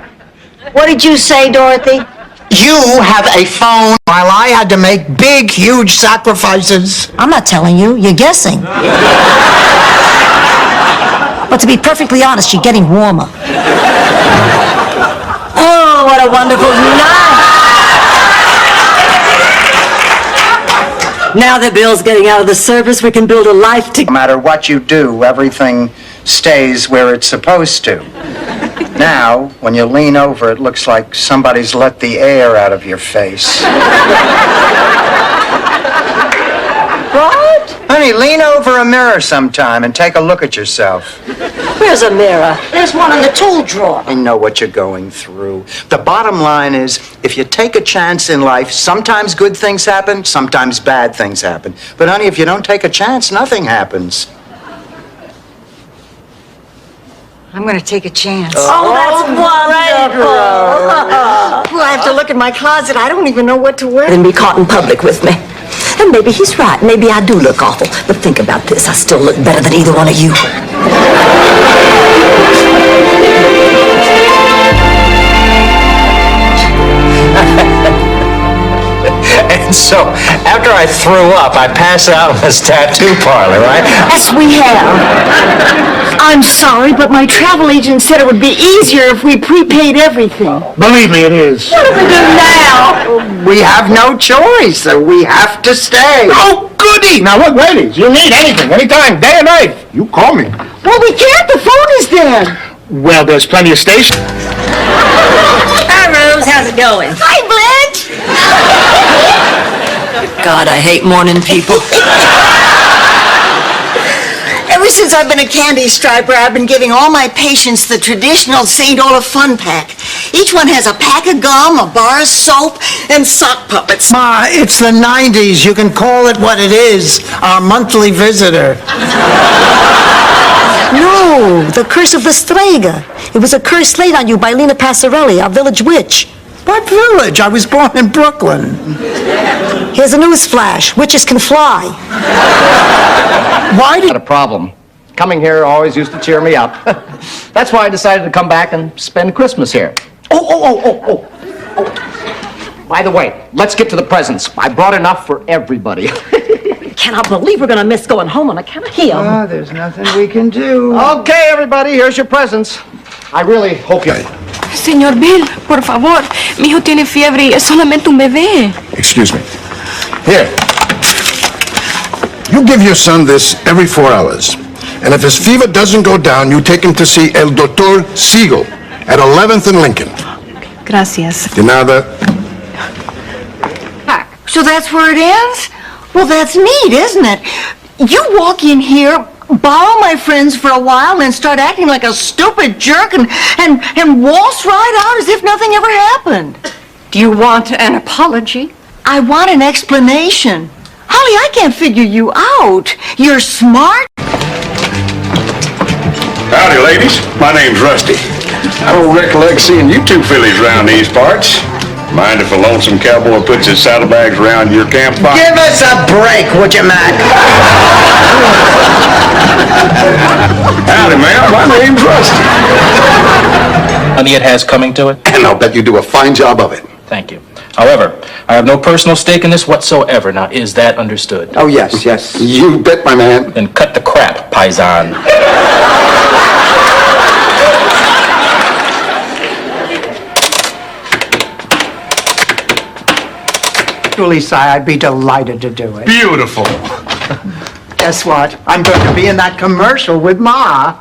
Speaker 5: What did you say, Dorothy?
Speaker 2: You have a phone while I had to make big, huge sacrifices.
Speaker 1: I'm not telling you. You're guessing. But to be perfectly honest, you're getting warmer.
Speaker 4: Oh, what a wonderful night. Now that Bill's getting out of the service, we can build a life together.
Speaker 2: No matter what you do, everything stays where it's supposed to. Now, when you lean over, it looks like somebody's let the air out of your face.
Speaker 4: What?
Speaker 2: Honey, lean over a mirror sometime and take a look at yourself.
Speaker 4: Where's a mirror?
Speaker 1: There's one in the tool drawer.
Speaker 2: I know what you're going through. The bottom line is, if you take a chance in life, sometimes good things happen, sometimes bad things happen. But honey, if you don't take a chance, nothing happens.
Speaker 5: I'm going to take a chance.
Speaker 4: Oh, that's wonderful.
Speaker 5: Well, I have to look in my closet. I don't even know what to wear.
Speaker 4: And be caught in public with me. And maybe he's right. Maybe I do look awful. But think about this. I still look better than either one of you.
Speaker 9: And so, after I threw up, I passed out in this tattoo parlor, right?
Speaker 5: Yes, we have. I'm sorry, but my travel agent said it would be easier if we prepaid everything.
Speaker 13: Believe me, it is.
Speaker 5: What do we do now?
Speaker 2: We have no choice, so we have to stay.
Speaker 13: Oh, goody! Now, look, ladies, you need anything, anytime, day or night, you call me.
Speaker 5: Well, we can't. The phone is dead.
Speaker 13: Well, there's plenty of stations.
Speaker 4: Hi, Rose. How's it going?
Speaker 5: Hi, Blanche.
Speaker 4: God, I hate morning people.
Speaker 5: Ever since I've been a candy striper, I've been giving all my patients the traditional St. Olaf Fun Pack. Each one has a pack of gum, a bar of soap, and sock puppets.
Speaker 2: Ma, it's the 90s. You can call it what it is. Our monthly visitor.
Speaker 1: No, the Curse of the Strega. It was a curse laid on you by Lena Passarelli, our village witch.
Speaker 2: What village? I was born in Brooklyn.
Speaker 1: Here's a news flash. Witches can fly.
Speaker 2: Why did...
Speaker 15: Not a problem. Coming here always used to cheer me up. That's why I decided to come back and spend Christmas here. Oh. By the way, let's get to the presents. I brought enough for everybody.
Speaker 4: Cannot believe we're going to miss going home on account of him.
Speaker 2: Oh, there's nothing we can do.
Speaker 15: Okay, everybody, here's your presents. I really hope you...
Speaker 20: Señor Bill, por favor. Mi hijo tiene fiebre y es solamente un bebé.
Speaker 3: Excuse me. Here. You give your son this every 4 hours. And if his fever doesn't go down, you take him to see El Doctor Siegel at 11th and Lincoln.
Speaker 20: Gracias.
Speaker 3: De nada.
Speaker 5: So that's where it ends? Well, that's neat, isn't it? You walk in here, borrow my friends for a while, and then start acting like a stupid jerk and waltz right out as if nothing ever happened.
Speaker 17: Do you want an apology?
Speaker 5: I want an explanation. Holly, I can't figure you out. You're smart.
Speaker 21: Howdy, ladies. My name's Rusty. I don't recollect seeing you two fillies around these parts. Mind if a lonesome cowboy puts his saddlebags around your campfire?
Speaker 22: Give us a break, would you, Mac?
Speaker 21: Howdy, ma'am. My name's Rusty.
Speaker 10: Honey, it has coming to it?
Speaker 13: And I'll bet you do a fine job of it.
Speaker 10: Thank you. However, I have no personal stake in this whatsoever. Now, is that understood?
Speaker 13: Oh, yes, yes. You bet, my man.
Speaker 10: Then cut the crap, paisan.
Speaker 2: Si, I'd be delighted to do it.
Speaker 13: Beautiful.
Speaker 2: Guess what? I'm going to be in that commercial with Ma.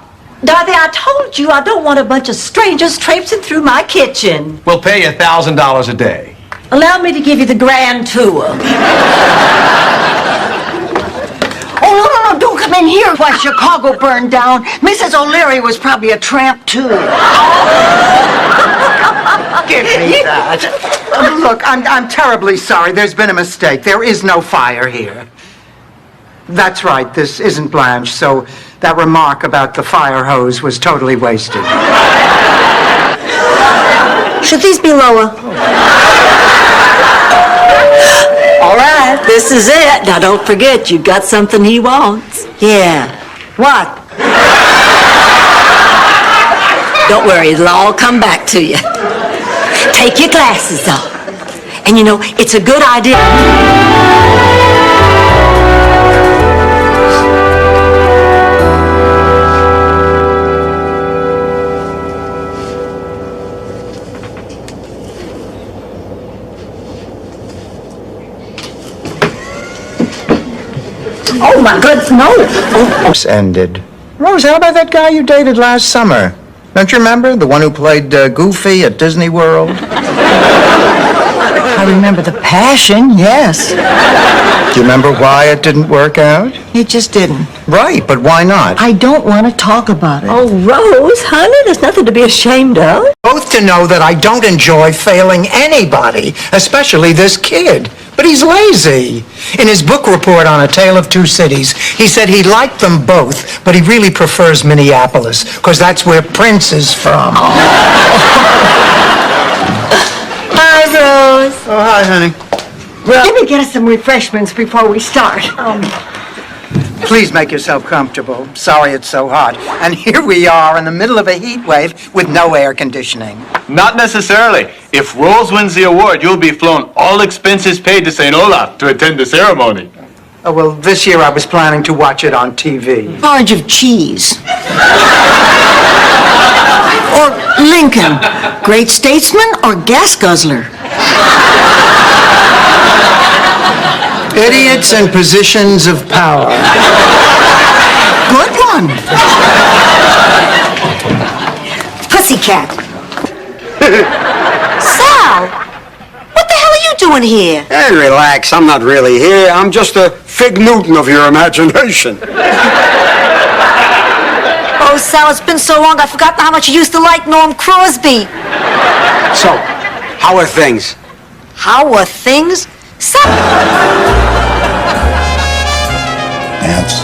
Speaker 4: Dorothy, I told you I don't want a bunch of strangers traipsing through my kitchen.
Speaker 23: We'll pay you $1,000 a day.
Speaker 4: Allow me to give you the grand tour.
Speaker 5: Oh, no, don't come in here while Chicago burned down. Mrs. O'Leary was probably a tramp, too.
Speaker 2: Give me that. Look, I'm terribly sorry. There's been a mistake. There is no fire here. That's right. This isn't Blanche, so that remark about the fire hose was totally wasted.
Speaker 1: Should these be lower?
Speaker 4: All right, this is it. Now, don't forget, you've got something he wants.
Speaker 1: Yeah. What?
Speaker 4: Don't worry, it'll all come back to you. Take your glasses off. And you know, it's a good idea. Oh, my goodness, no.
Speaker 2: It's ended. Rose, how about that guy you dated last summer? Don't you remember? The one who played Goofy at Disney World?
Speaker 5: I remember the passion, yes.
Speaker 2: Do you remember why it didn't work out?
Speaker 5: It just didn't.
Speaker 2: Right, but why not?
Speaker 5: I don't want to talk about it.
Speaker 4: Oh, Rose, honey, there's nothing to be ashamed of.
Speaker 2: Both to know that I don't enjoy failing anybody, especially this kid. But he's lazy. In his book report on A Tale of Two Cities, he said he liked them both, but he really prefers Minneapolis, because that's where Prince is from.
Speaker 1: Hi, Rose.
Speaker 2: Oh, hi, honey.
Speaker 5: Well, let me get us some refreshments before we start.
Speaker 2: Please make yourself comfortable. Sorry it's so hot. And here we are in the middle of a heat wave with no air conditioning.
Speaker 23: Not necessarily. If Rose wins the award, you'll be flown all expenses paid to St. Olaf to attend the ceremony.
Speaker 2: Oh, well, this year I was planning to watch it on TV.
Speaker 5: Orange of cheese. Or Lincoln, great statesman or gas guzzler?
Speaker 2: Idiots in positions of power.
Speaker 5: Good one.
Speaker 1: Pussycat. Sal, what the hell are you doing here?
Speaker 9: Hey, relax. I'm not really here. I'm just a Fig Newton of your imagination.
Speaker 1: Oh, Sal, it's been so long I forgot how much you used to like Norm Crosby.
Speaker 9: So, how are things?
Speaker 1: How are things? Sal...
Speaker 3: Ants.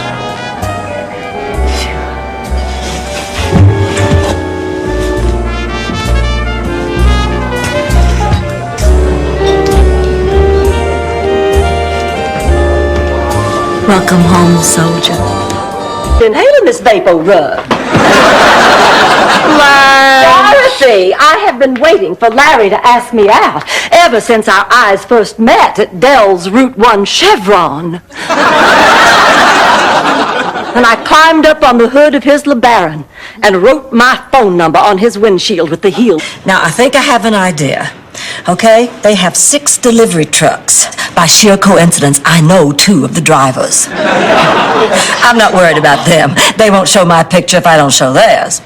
Speaker 4: Welcome home, soldier. Inhaling this vapor rub. Dorothy, I have been waiting for Larry to ask me out ever since our eyes first met at Dell's Route 1 Chevron. And I climbed up on the hood of his LeBaron and wrote my phone number on his windshield with the heel. Now, I think I have an idea. Okay? They have 6 delivery trucks. By sheer coincidence, I know 2 of the drivers. I'm not worried about them. They won't show my picture if I don't show theirs.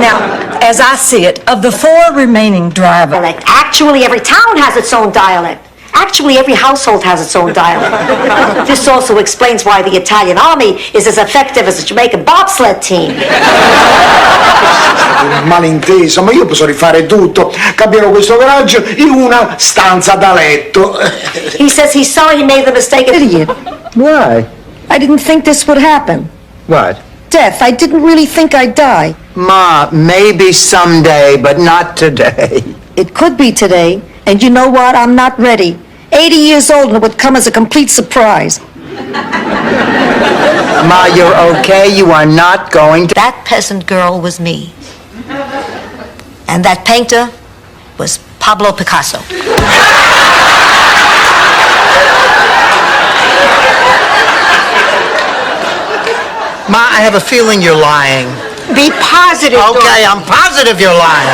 Speaker 4: Now, as I see it, of the 4 remaining drivers...
Speaker 1: Actually, every town has its own dialect. Actually, every household has its own dialect. This also explains why the Italian army is as effective as the Jamaican bobsled team.
Speaker 6: Malinteso, ma io posso rifare tutto. Cambiano questo garage in una stanza da letto.
Speaker 1: He says he's sorry he made the mistake.
Speaker 2: Idiot. Why?
Speaker 1: I didn't think this would happen.
Speaker 2: What?
Speaker 1: Death. I didn't really think I'd die.
Speaker 2: Ma, maybe someday, but not today.
Speaker 1: It could be today. And you know what? I'm not ready. 80 years old and it would come as a complete surprise.
Speaker 2: Ma, you're okay. You are not going to...
Speaker 1: That peasant girl was me. And that painter was Pablo Picasso.
Speaker 2: Ma, I have a feeling you're lying.
Speaker 5: Be positive,
Speaker 2: Okay, I'm positive you're lying.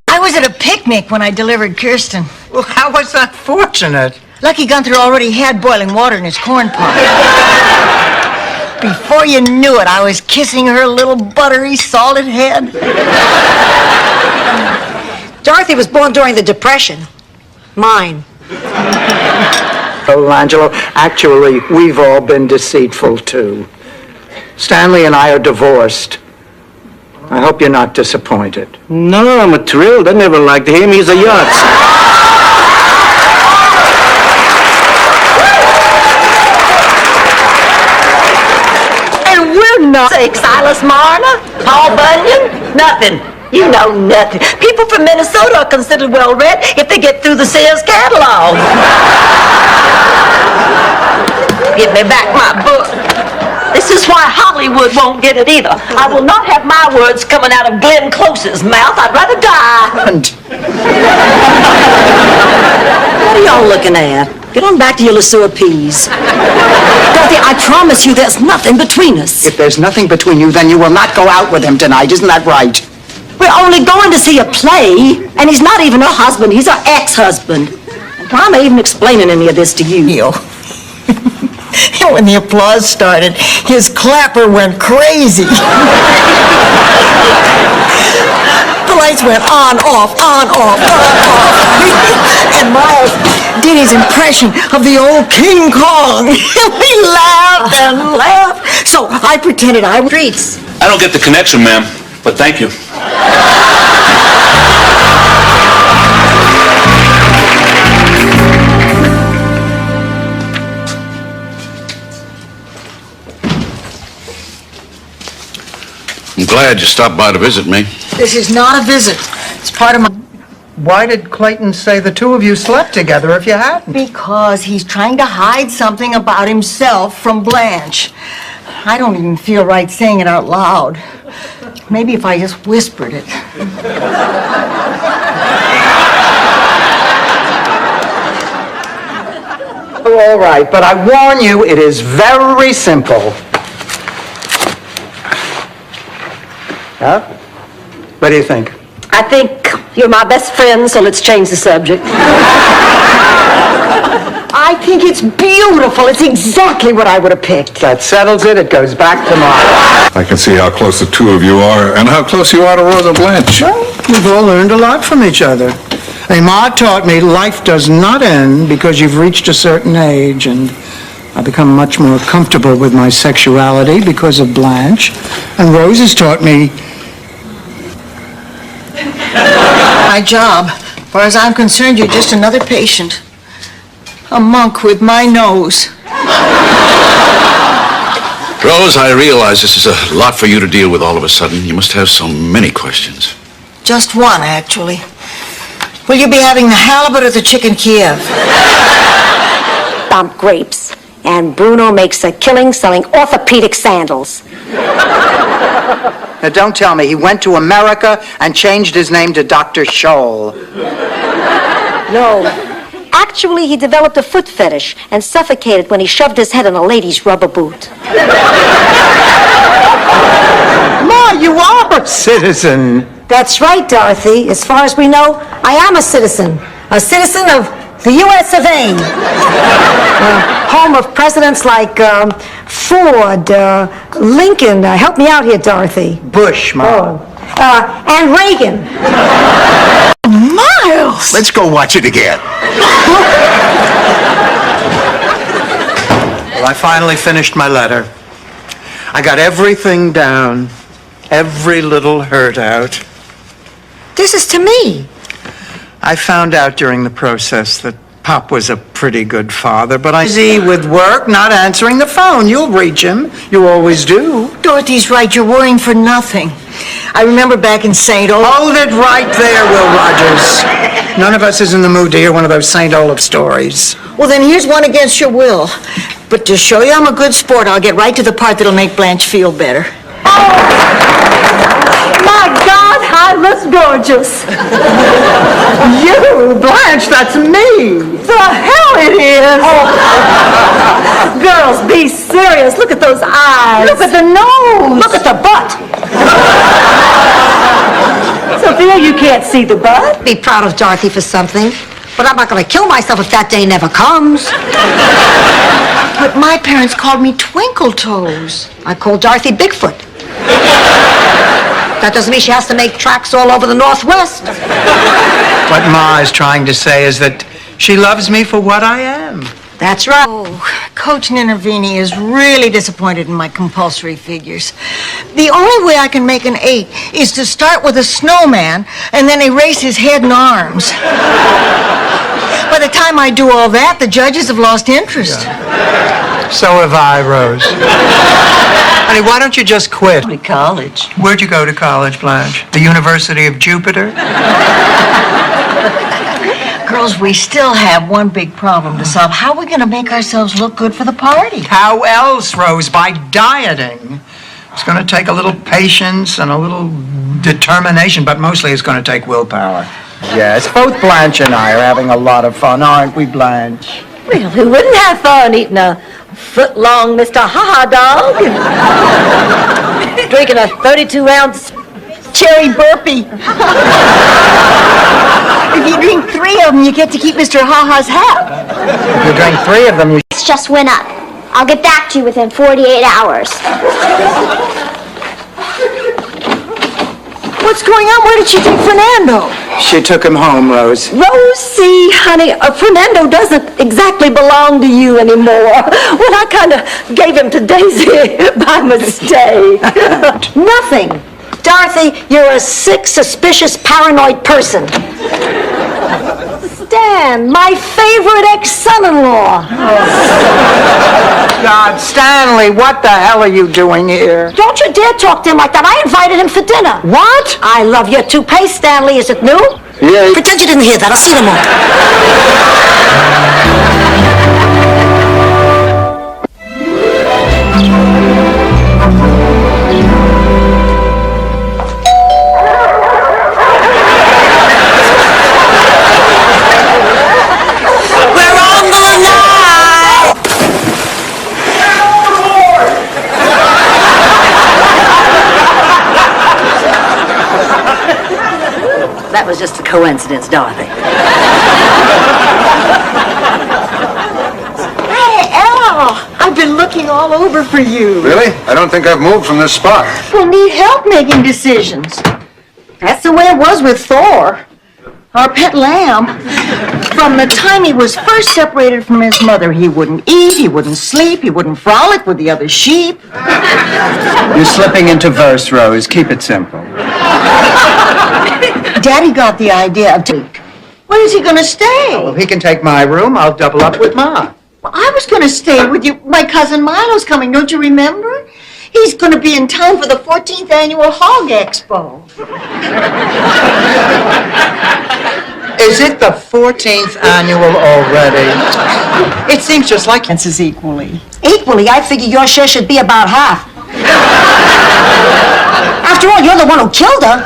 Speaker 5: I was at a picnic when I delivered Kirsten.
Speaker 2: Well, how was that fortunate?
Speaker 5: Lucky Gunther already had boiling water in his corn pot. Before you knew it, I was kissing her little buttery, salted head.
Speaker 1: Dorothy was born during the Depression. Mine.
Speaker 2: Oh, Angelo, actually, we've all been deceitful, too. Stanley and I are divorced. I hope you're not disappointed.
Speaker 9: No, I'm thrilled. I never liked him. He's a yacht.
Speaker 4: And we're not Silas Marner, Paul Bunyan, nothing. You know nothing. People from Minnesota are considered well-read if they get through the Sears catalog. Give me back my book. This is why Hollywood won't get it either. I will not have my words coming out of Glenn Close's mouth. I'd rather die. What are y'all looking at? Get on back to your LeSueur peas. Dorothy, I promise you there's nothing between us.
Speaker 2: If there's nothing between you, then you will not go out with him tonight. Isn't that right?
Speaker 4: We're only going to see a play, and he's not even her husband. He's her ex-husband. And why am I even explaining any of this to you?
Speaker 5: When the applause started, his clapper went crazy. The lights went on, off, on, off, on, off. And Miles did his impression of the old King Kong. We laughed and laughed. So I pretended I was treats.
Speaker 21: I don't get the connection, ma'am, but thank you.
Speaker 13: I'm glad you stopped by to visit me.
Speaker 5: This is not a visit. It's part of my...
Speaker 2: Why did Clayton say the 2 of you slept together if you hadn't?
Speaker 5: Because he's trying to hide something about himself from Blanche. I don't even feel right saying it out loud. Maybe if I just whispered it.
Speaker 2: Oh, all right, but I warn you, it is very simple. Huh? What do you think?
Speaker 4: I think you're my best friend, so let's change the subject. I think it's beautiful. It's exactly what I would have picked.
Speaker 2: That settles it. It goes back tomorrow.
Speaker 21: I can see how close the 2 of you are, and how close you are to Rosa Blanche.
Speaker 2: Well, we've all learned a lot from each other. Hey, Ma taught me life does not end because you've reached a certain age, and I've become much more comfortable with my sexuality because of Blanche. And Rose has taught me...
Speaker 5: My job. As far as I'm concerned, you're just another patient. A monk with my nose.
Speaker 13: Rose, I realize this is a lot for you to deal with all of a sudden. You must have so many questions.
Speaker 5: Just one, actually. Will you be having the halibut or the chicken Kiev?
Speaker 1: Dump grapes. And Bruno makes a killing selling orthopedic sandals.
Speaker 2: Now, don't tell me he went to America and changed his name to Dr. Scholl.
Speaker 1: No. Actually, he developed a foot fetish and suffocated when he shoved his head in a lady's rubber boot.
Speaker 2: Ma, you are a citizen.
Speaker 1: That's right, Dorothy. As far as we know, I am a citizen of the U.S. of A. Home of presidents like Ford, Lincoln. Help me out here, Dorothy.
Speaker 2: Bush, Ma.
Speaker 1: And Reagan.
Speaker 13: Miles! Let's go watch it again.
Speaker 2: Well, I finally finished my letter. I got everything down, every little hurt out.
Speaker 1: This is to me.
Speaker 2: I found out during the process that Pop was a pretty good father, but I'm busy with work, not answering the phone. You'll reach him. You always do.
Speaker 5: Dorothy's right. You're worrying for nothing. I remember back in St. Olaf.
Speaker 2: Hold it right there, Will Rogers. None of us is in the mood to hear one of those St. Olaf stories.
Speaker 5: Well, then here's one against your will. But to show you I'm a good sport, I'll get right to the part that'll make Blanche feel better.
Speaker 1: My God, I was gorgeous.
Speaker 2: You, Blanche, that's me.
Speaker 1: The hell it is. Girls, be serious. Look at those eyes. Look at the nose. Look at the butt. Sophia, you can't see the butt. Be proud of Dorothy for something. But I'm not going to kill myself if that day never comes.
Speaker 5: But my parents called me Twinkle Toes.
Speaker 1: I called Dorothy Bigfoot. That doesn't mean she has to make tracks all over the Northwest.
Speaker 2: What Ma is trying to say is that she loves me for what I am.
Speaker 1: That's right.
Speaker 5: Oh, Coach Ninnervini is really disappointed in my compulsory figures. The only way I can make an 8 is to start with a snowman and then erase his head and arms. By the time I do all that, the judges have lost interest.
Speaker 2: Yeah. So have I, Rose. Honey, why don't you just quit?
Speaker 4: To college.
Speaker 2: Where'd you go to college, Blanche? The University of Jupiter?
Speaker 5: Girls, we still have one big problem to solve. How are we going to make ourselves look good for the party?
Speaker 2: How else, Rose? By dieting. It's going to take a little patience and a little determination, but mostly it's going to take willpower. Yes, both Blanche and I are having a lot of fun, aren't we, Blanche?
Speaker 1: Well, who wouldn't have fun eating a foot-long Mr. Ha-Ha dog? Drinking a 32-ounce
Speaker 5: cherry burpee. If you drink 3 of them, you get to keep Mr. Ha-Ha's hat.
Speaker 2: If you drink 3 of them, you...
Speaker 8: It just went up. I'll get back to you within 48 hours.
Speaker 5: What's going on? Where did she take Fernando?
Speaker 2: She took him home, Rose.
Speaker 1: Rosie, honey, Fernando doesn't exactly belong to you anymore. Well, I kind of gave him to Daisy by mistake. Nothing. Dorothy, you're a sick, suspicious, paranoid person. Stan, my favorite ex-son-in-law.
Speaker 2: God, Stanley, what the hell are you doing here?
Speaker 1: Don't you dare talk to him like that. I invited him for dinner.
Speaker 2: What?
Speaker 1: I love your toupee, Stanley. Is it new?
Speaker 2: Yeah.
Speaker 1: Pretend you didn't hear that. I'll see them all. That was just a coincidence, Dorothy.
Speaker 5: Hey, Al, I've been looking all over for you.
Speaker 3: Really? I don't think I've moved from this spot.
Speaker 5: We'll need help making decisions. That's the way it was with Thor, our pet lamb. From the time he was first separated from his mother, he wouldn't eat, he wouldn't sleep, he wouldn't frolic with the other sheep.
Speaker 2: You're slipping into verse, Rose. Keep it simple.
Speaker 5: Daddy got the idea of Where is he going to stay?
Speaker 2: Well, he can take my room. I'll double up with Ma.
Speaker 5: Well, I was going to stay with you. My cousin Milo's coming, don't you remember? He's going to be in town for the 14th annual Hog Expo.
Speaker 2: Is it the 14th annual already? It seems just like
Speaker 5: it's equally.
Speaker 1: Equally? I figure your share should be about half. After all, you're the one who killed her.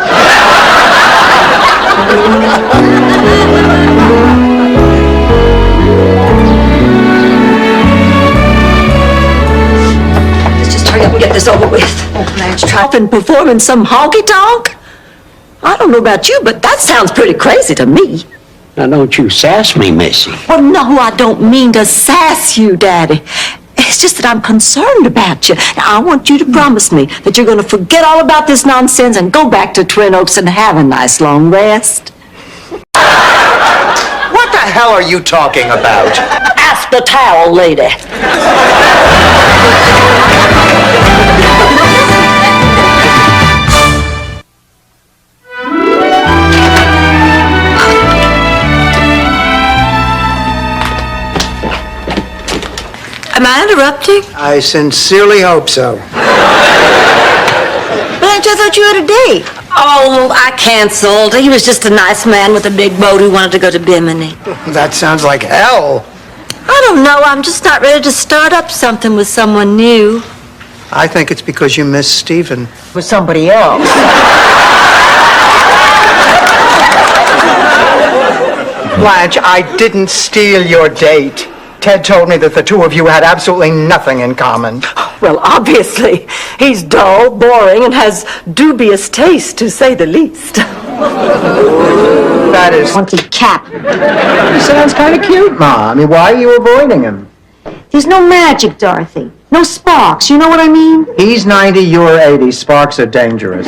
Speaker 4: is over with. Oh, Blanche, try and perform in some honky-tonk? I don't know about you, but that sounds pretty crazy to me.
Speaker 9: Now, don't you sass me, Missy.
Speaker 4: Well, no, I don't mean to sass you, Daddy. It's just that I'm concerned about you. Now, I want you to promise me that you're going to forget all about this nonsense and go back to Twin Oaks and have a nice long rest.
Speaker 12: What the hell are you talking about?
Speaker 4: Ask the towel lady. Am I interrupting?
Speaker 12: I sincerely hope so.
Speaker 4: Blanche, I thought you had a date. Oh, I canceled. He was just a nice man with a big boat who wanted to go to Bimini.
Speaker 12: That sounds like hell.
Speaker 4: I don't know. I'm just not ready to start up something with someone new.
Speaker 12: I think it's because you miss Stephen.
Speaker 5: With somebody else.
Speaker 12: Blanche, I didn't steal your date. Ted told me that the two of you had absolutely nothing in common.
Speaker 4: Well, obviously. He's dull, boring, and has dubious taste, to say the least.
Speaker 12: That is...
Speaker 1: Monkey cap.
Speaker 12: He sounds kind of cute, Ma. I mean, why are you avoiding him?
Speaker 1: There's no magic, Dorothy. No sparks, you know what I mean?
Speaker 12: He's 90, you're 80. Sparks are dangerous.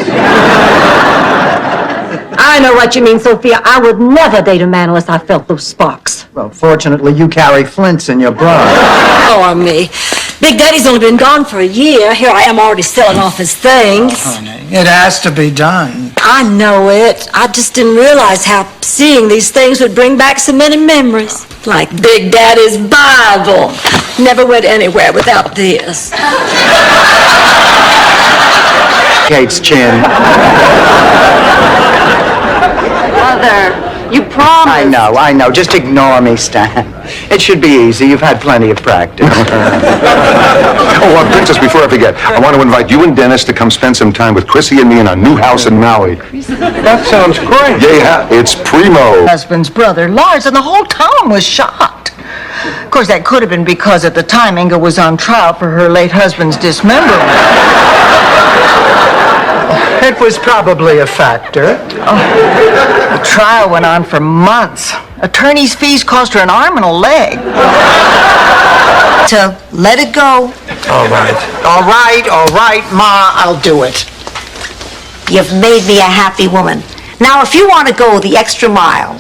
Speaker 1: I know what you mean, Sophia. I would never date a man unless I felt those sparks.
Speaker 12: Well, fortunately, you carry flints in your bra.
Speaker 4: Oh, me. Big Daddy's only been gone for a year. Here I am already selling off his things.
Speaker 12: Oh, honey, it has to be done.
Speaker 4: I know it. I just didn't realize how seeing these things would bring back so many memories. Like Big Daddy's Bible. Never went anywhere without this.
Speaker 12: Kate's chin.
Speaker 4: Mother, you promised.
Speaker 12: I know. Just ignore me, Stan. It should be easy. You've had plenty of practice.
Speaker 3: Princess, before I forget, I want to invite you and Dennis to come spend some time with Chrissy and me in our new house in Maui.
Speaker 12: That sounds great.
Speaker 3: Yeah, it's primo.
Speaker 5: Husband's brother, Lars, and the whole town was shocked. Of course, that could have been because at the time Inga was on trial for her late husband's dismemberment.
Speaker 12: It was probably a factor.
Speaker 5: The trial went on for months. Attorney's fees cost her an arm and a leg. To let it go.
Speaker 12: All right, Ma, I'll do it.
Speaker 1: You've made me a happy woman. Now, if you want to go the extra mile,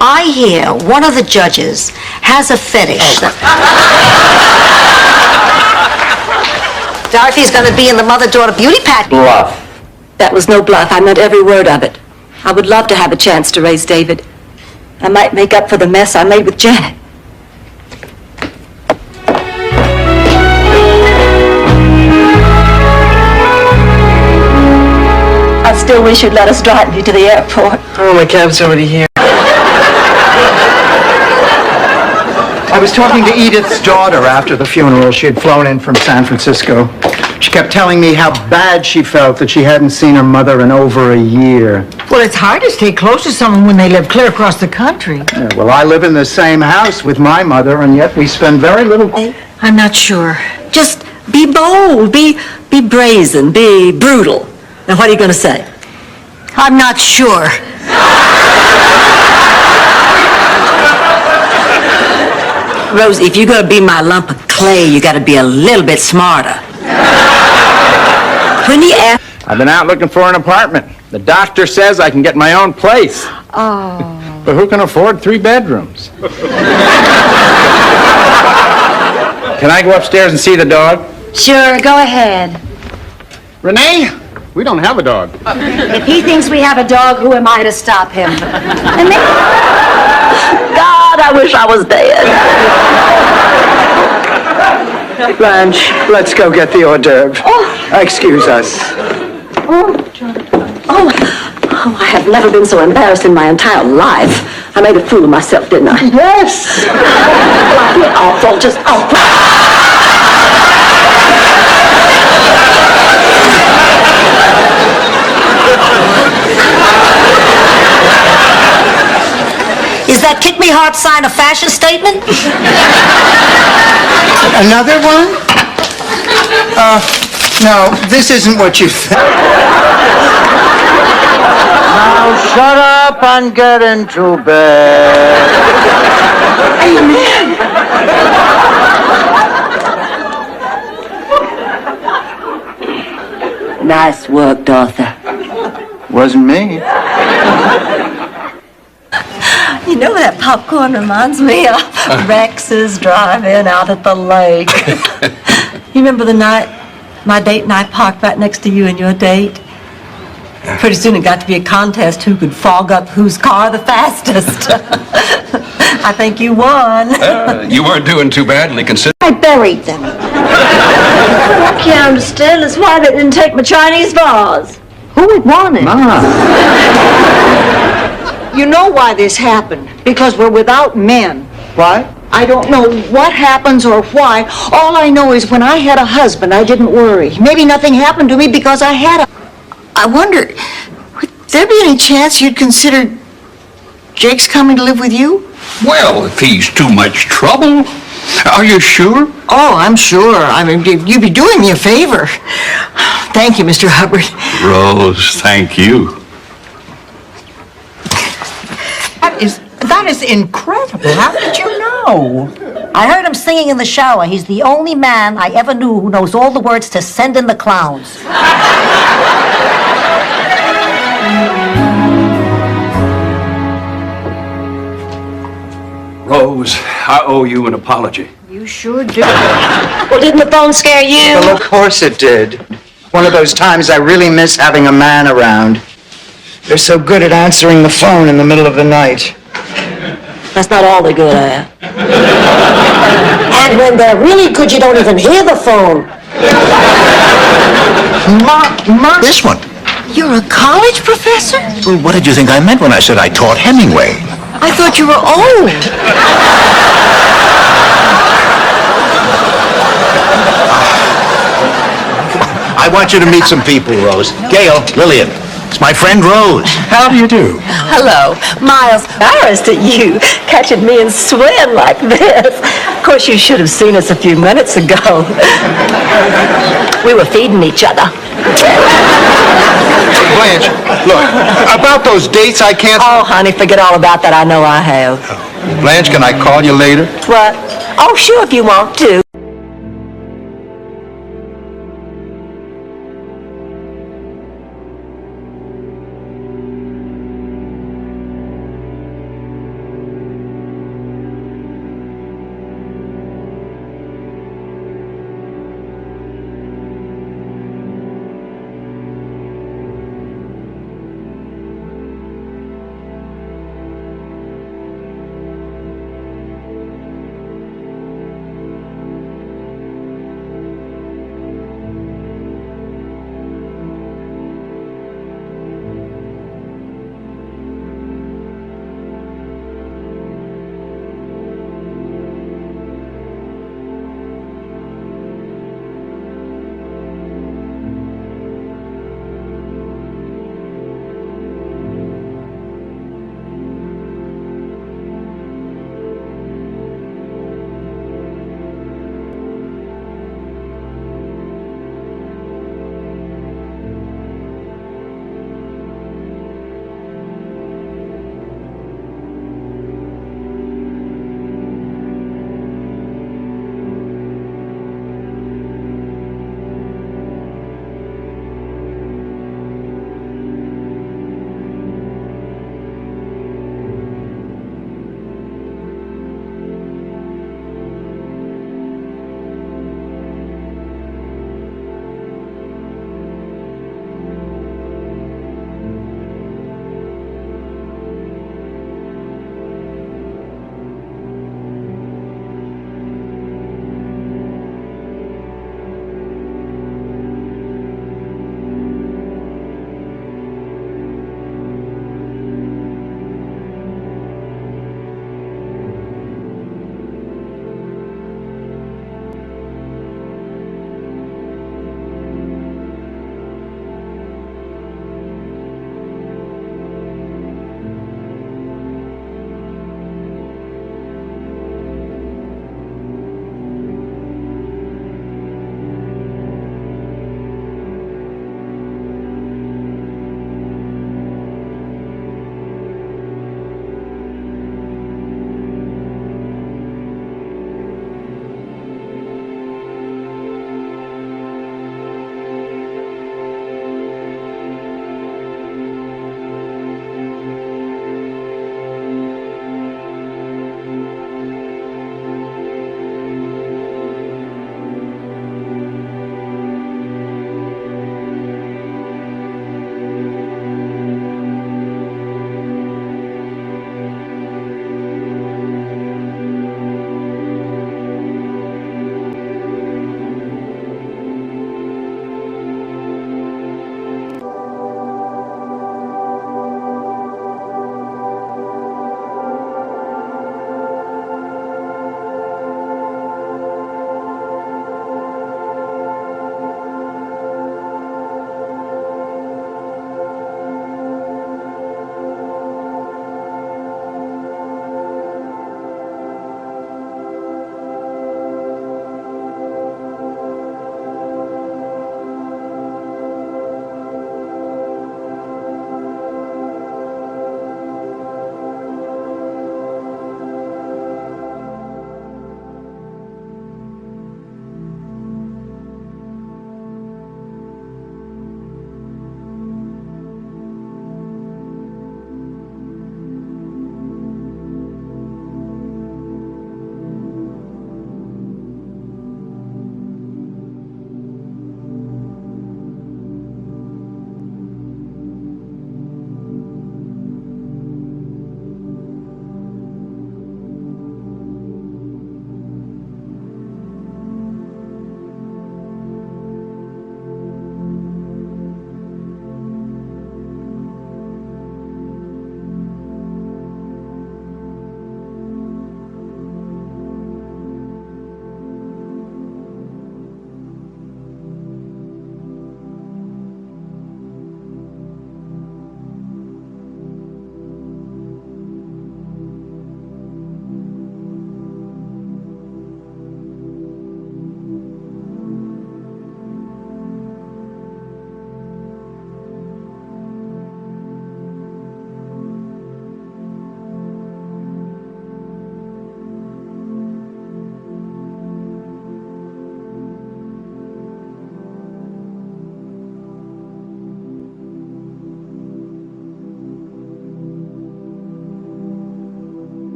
Speaker 1: I hear one of the judges has a fetish. Dorothy's going to be in the mother-daughter beauty pageant.
Speaker 9: Bluff.
Speaker 4: That was no bluff. I meant every word of it. I would love to have a chance to raise David. I might make up for the mess I made with Janet. I still wish you'd let us drive you to the airport.
Speaker 12: Oh, my cab's already here. I was talking to Edith's daughter after the funeral. She had flown in from San Francisco. She kept telling me how bad she felt that she hadn't seen her mother in over a year.
Speaker 5: Well, it's hard to stay close to someone when they live clear across the country.
Speaker 12: Yeah, well, I live in the same house with my mother, and yet we spend very little...
Speaker 5: I'm not sure.
Speaker 4: Just be bold, be brazen, be brutal. Now, what are you going to say?
Speaker 5: I'm not sure.
Speaker 4: Rosie, if you're going to be my lump of clay, you got to be a little bit smarter. When he asked...
Speaker 10: I've been out looking for an apartment. The doctor says I can get my own place.
Speaker 5: Oh.
Speaker 10: But who can afford 3 bedrooms? Can I go upstairs and see the dog?
Speaker 1: Sure, go ahead.
Speaker 10: Renee, we don't have a dog.
Speaker 1: If he thinks we have a dog, who am I to stop him? And then...
Speaker 4: God, I wish I was dead.
Speaker 12: Blanche, let's go get the hors d'oeuvre. Excuse us.
Speaker 4: Oh, I have never been so embarrassed in my entire life. I made a fool of myself, didn't I?
Speaker 12: Yes.
Speaker 4: I feel awful, just awful.
Speaker 1: Is that kick me hard sign a fashion statement?
Speaker 12: Another one? No, this isn't what you think.
Speaker 5: Now shut up and get into bed.
Speaker 4: Amen. Nice work, Dorothy.
Speaker 12: Wasn't me.
Speaker 4: You know, that popcorn reminds me of Rex's drive-in out at the lake. You remember the night my date and I parked right next to you and your date? Pretty soon it got to be a contest who could fog up whose car the fastest. I think you won.
Speaker 9: You weren't doing too badly considering.
Speaker 1: I buried them.
Speaker 8: What I can't understand is why they didn't take my Chinese vase.
Speaker 1: Who would want it?
Speaker 5: You know why this happened? Because we're without men.
Speaker 12: Why?
Speaker 5: I don't know what happens or why. All I know is when I had a husband, I didn't worry. Maybe nothing happened to me because I had a... I wonder, would there be any chance you'd consider Jake's coming to live with you?
Speaker 9: Well, if he's too much trouble. Are you sure?
Speaker 5: Oh, I'm sure. I mean, you'd be doing me a favor. Thank you, Mr. Hubbard.
Speaker 9: Rose, thank you.
Speaker 5: That is incredible. How did you know?
Speaker 1: I heard him singing in the shower. He's the only man I ever knew who knows all the words to Send in the Clowns.
Speaker 9: Rose, I owe you an apology.
Speaker 5: You sure do.
Speaker 1: Well, didn't the phone scare you?
Speaker 12: Well, of course it did. One of those times I really miss having a man around. They're so good at answering the phone in the middle of the night.
Speaker 4: That's not all they're good at.
Speaker 1: And when they're really good, you don't even hear the phone.
Speaker 13: Mark. This one.
Speaker 5: You're a college professor?
Speaker 13: Well, what did you think I meant when I said I taught Hemingway?
Speaker 5: I thought you were old.
Speaker 13: I want you to meet some people, Rose. Gail, Lillian. It's my friend Rose. How do you do?
Speaker 4: Hello. Miles, embarrassed at you catching me in swim like this. Of course, you should have seen us a few minutes ago. We were feeding each other.
Speaker 13: Blanche, look, about those dates I can't...
Speaker 4: Oh, honey, forget all about that. I know I have.
Speaker 13: Blanche, can I call you later?
Speaker 4: What? Oh, sure, if you want to.